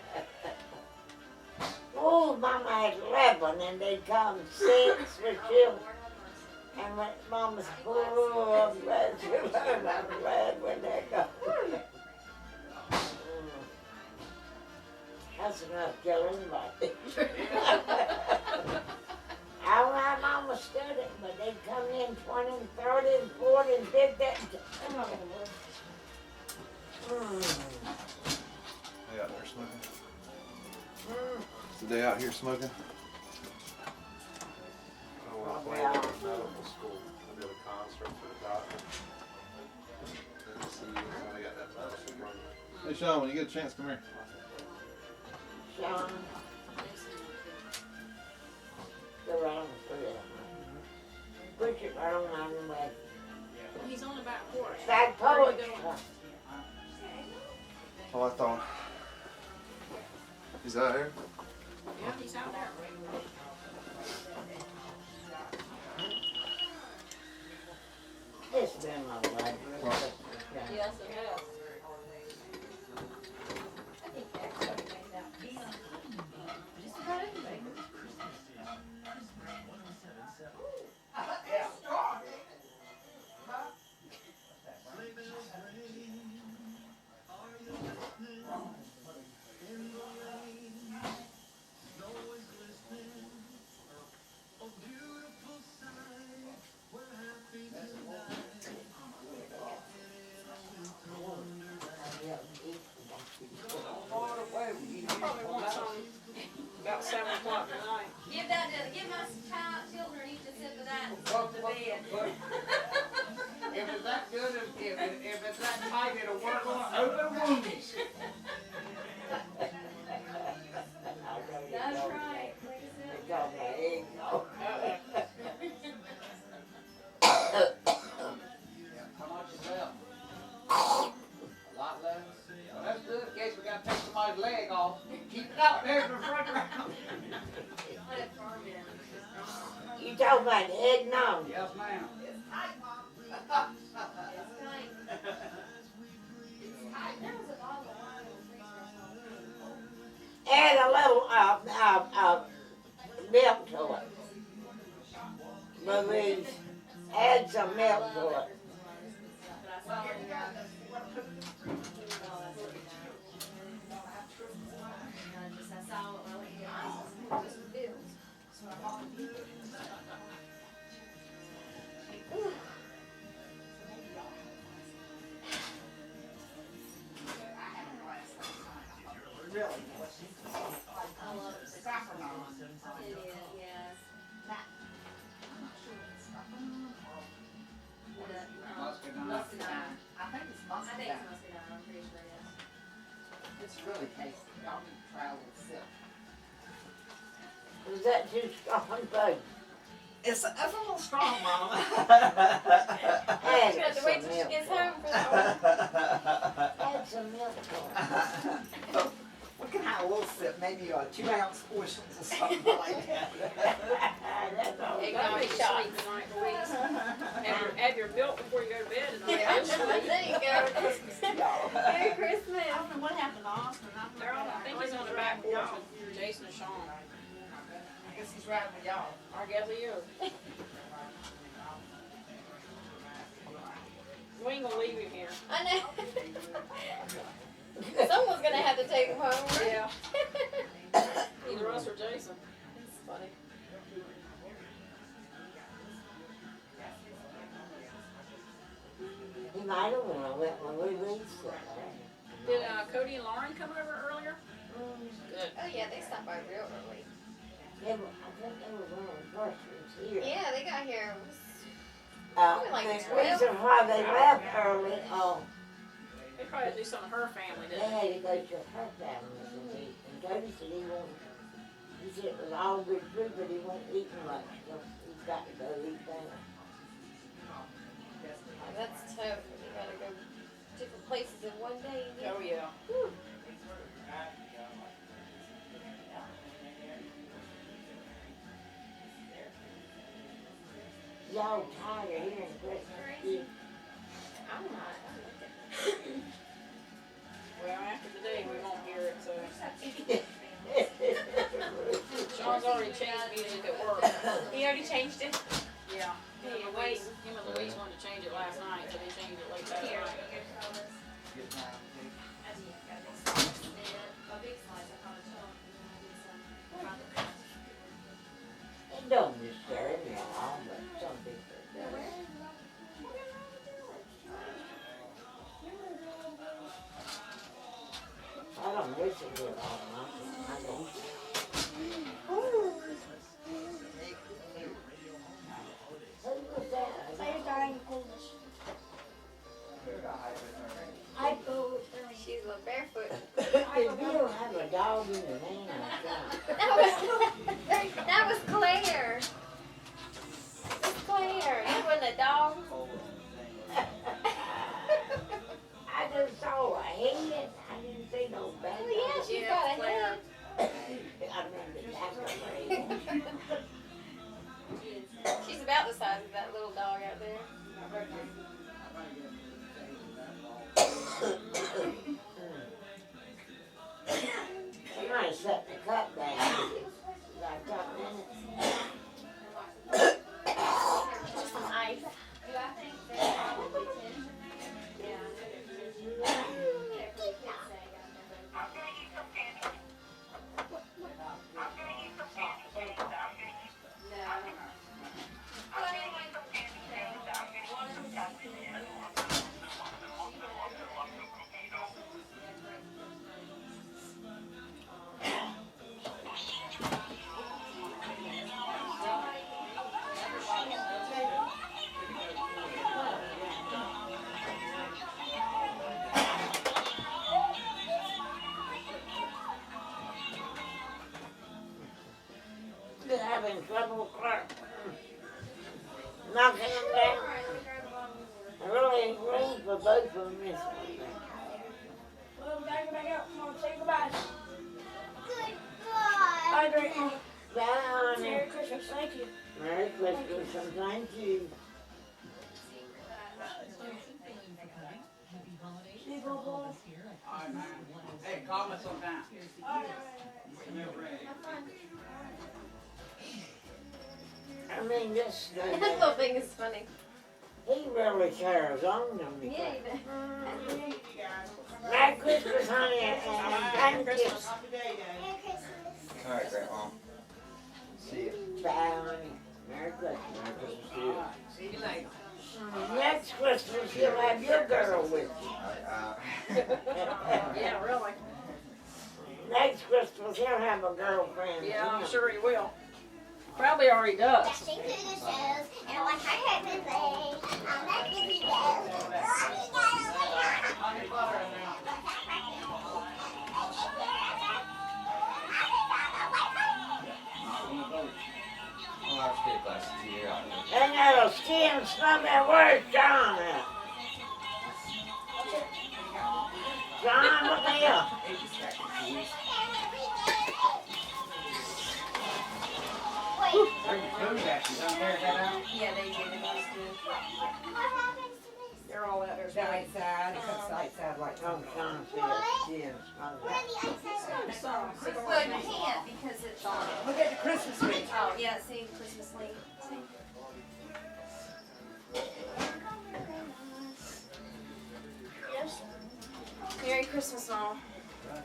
Oh, Mama had 11 and they'd come 6 for children. And when Mama's, oh, I'm glad you learned. I'm glad when they go. That's enough to kill anybody. All my Mama stood it, but they'd come in 20 and 30 and 40 and 50. They out there smoking. Is the day out here smoking? I want to play at medical school. I did a concert for the doctor. And see when I got that medicine program. Hey Sean, when you get a chance, come here. Sean. Go around for that. Push it right on out of the way. He's on the back porch. Back Where are porch. you going? Oh, I thought. He's out here? Yeah, he's out there. It's been a while. Yes, it has. Probably want some about 7 o'clock tonight. Give my children each a sip of that to bed. if it's that good, if it's that tight, it'll work on open wounds. That's right. How much is left? A lot left? Well, that's good in case we gotta take somebody's leg off. Keep it out there in the front round. Let it ferment. You talking about eggnog? Yes, ma'am. It's tight. There was a bottle of wine in the freezer. Add a little milk to it. Louise, add some milk to it. It's really tasty. Y'all need to try it yourself. Is that too strong, babe? It's a little strong, Mama. Add She has to wait till she gets home for that one. Add some milk to it. We can have a little sip, maybe 2-ounce portions or something like that. Eggnog shot tonight, Louise. Have your milk before you go to bed tonight. There you go. Merry Christmas. I don't know what happened to Austin. They're on, I think he's on the back porch with Jason and Sean. I guess he's riding with y'all. I guess he is. We ain't gonna leave him here. I know. Someone's gonna have to take him home. Right? Yeah. Either us or Jason. It's funny. He might have went when we reached it. Did Cody and Lauren come over earlier? Good. Oh yeah, they stopped by real early. I think they were one of the first ones here. Yeah, they got here. The reason why they left early, They probably had to do something with her family, they didn't had to go to her family and eat. And Cody said he said it was all good food, but he wasn't eating much, so he's got to go eat there. Oh, that's tough. You gotta go different places in one day. Oh yeah. Whew. Y'all tired of hearing Christmas Eve? I'm not. Well, after today, we won't hear it, so. Sean's already changed music at work. He already changed it? Yeah. Him and Louise wanted to change it last night, so they changed it late that night. It don't disturb me at all, but some people do. I don't listen to it all much. I don't. Who was that? They're dying of coldness. I go with her. She's a little barefoot. If you don't have a dog in the name, That was Claire. That's Claire. That wasn't a dog. I just saw a head. I didn't see no back. Oh yeah, she's got a head. I remember that one. She's about the size of that little dog out there. You might set the cup down. Like a couple minutes. Just some ice. Been having trouble knocking them down. I really ain't room for both of them this week. Well, we gotta go back out. Come on, say goodbye. Bye, Grandma. Bye, honey. Merry Christmas. Thank you. Merry Christmas and thank you. See you, little boy. Hey, call me sometime. I mean, this That little thing is funny. he really carries on them. Yeah, he does. Merry Christmas, honey, and thank you. All right, Grandma. See you. Bye, honey. Merry Christmas. Merry Christmas to you. See you later. Next Christmas, you'll have your girl with you. Yeah, really. Next Christmas, he'll have a girlfriend. Yeah, I'm sure he will. Probably already does. I'll have to get a glass of tea here. And that'll skin snub that word, John. John, look here. Yeah, they do. They're all out there. Down outside, it cuts outside like Oh, John said skin snub that. Well, you can't because it's on. Look at the Christmas tree. Oh, yeah, see, Christmas leaf. See? Merry Christmas, Mom.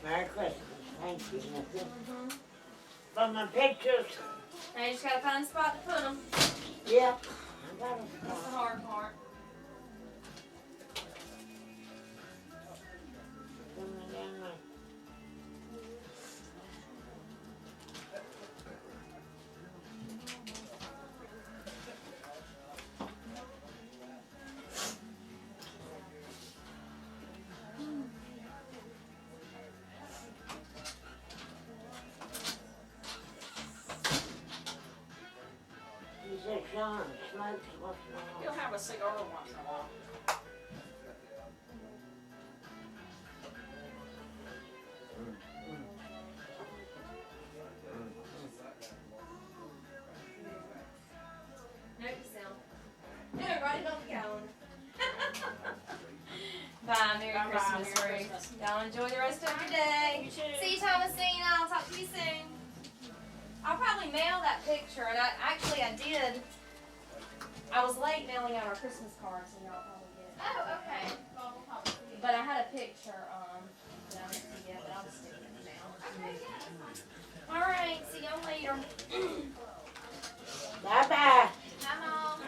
Merry Christmas. Thank you, Missy. For my pictures. Now you just gotta find a spot to put them. Yep. That's the hard part. John smokes what's wrong. He'll have a cigar once in a while. Note to self. Write it on the calendar. Bye, Merry Christmas, Merry Ruth. Christmas. Y'all enjoy the rest of your day. You too. See you, Thomasina. I'll talk to you soon. I'll probably mail that picture, and I did. I was late mailing out our Christmas cards, and y'all probably get it. Oh, okay. Well, we'll probably see it. But I had a picture, that I didn't see yet, but I'll just stick it in the mail. Okay, yeah. All right, see y'all later. Bye-bye. Bye, Mom.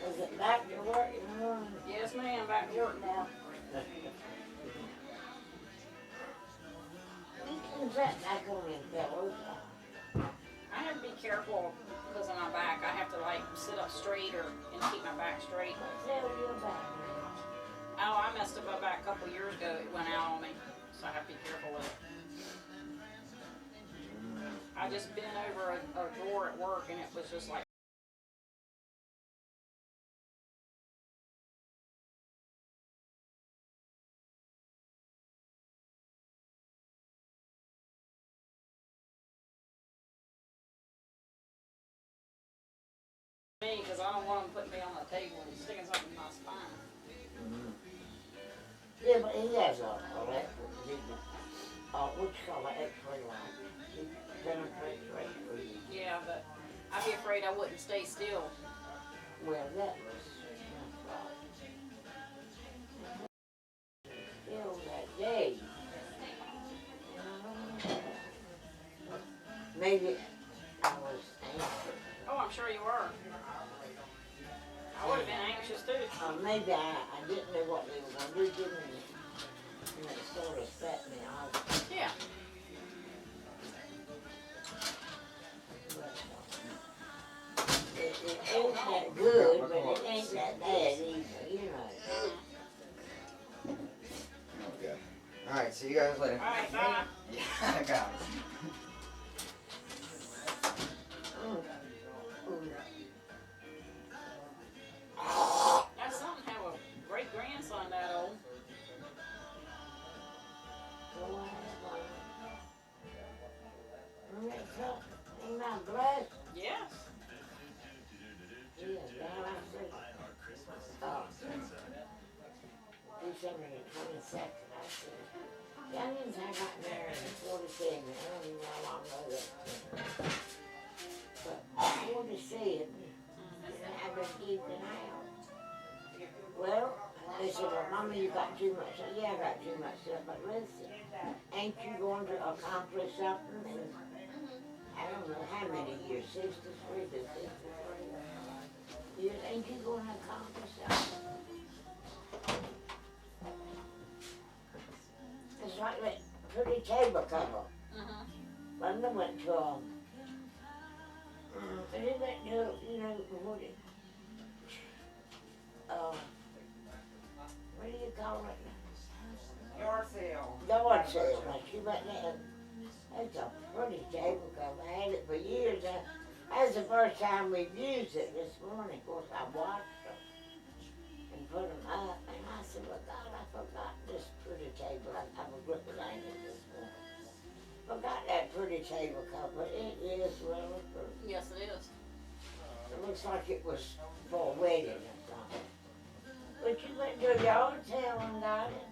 Is it back to work? Yes, ma'am, back to work tomorrow. Who's that back on his pillows? I have to be careful because of my back. I have to like sit up straight and keep my back straight. Tell your back. Oh, I messed up my back a couple years ago. It went out on me, so I have to be careful with it. I just bent over a drawer at work and it was just like. Because I don't want them putting me on the table and sticking something in my spine. Yeah, but he has a electric, what you call an X-ray light. He penetrates right through you. Yeah, but I'd be afraid I wouldn't stay still. Well, that was still that day. Maybe I was anxious. Oh, I'm sure you were. I would have been anxious too. Maybe I didn't know what they were going to do, didn't they? And it sort of set me off. Yeah. But, It ain't that good, but it ain't that bad either, you know. Okay. Alright, see you guys later. Alright, bye. Yeah, I got it. That's something to have a great grandson that old. Ain't that blessed? Yes. Yeah, now I see. December the 22nd, I said. Youngins, I got married in 47. I don't even know how long ago that was. But 47, I've been keeping out. Well, they said, well, Mama, you got too much. I said, yeah, I got too much stuff. But listen, ain't you going to accomplish something? And I don't know how many years, 63 to 63 years, ain't you going to accomplish something? It's like that pretty table couple. Linda went to they went to, you know, what do you call it? Yard sale. Yard sale. Like she went there. That's a pretty table cover. I had it for years. That's the first time we've used it this morning. Of course, I watched them and put them up. And I said, well, God, I forgot this pretty table. I was looking at it this morning. Forgot that pretty table cover. It is really pretty. Yes, it is. It looks like it was for a wedding or something. But you went to a yard sale and got it.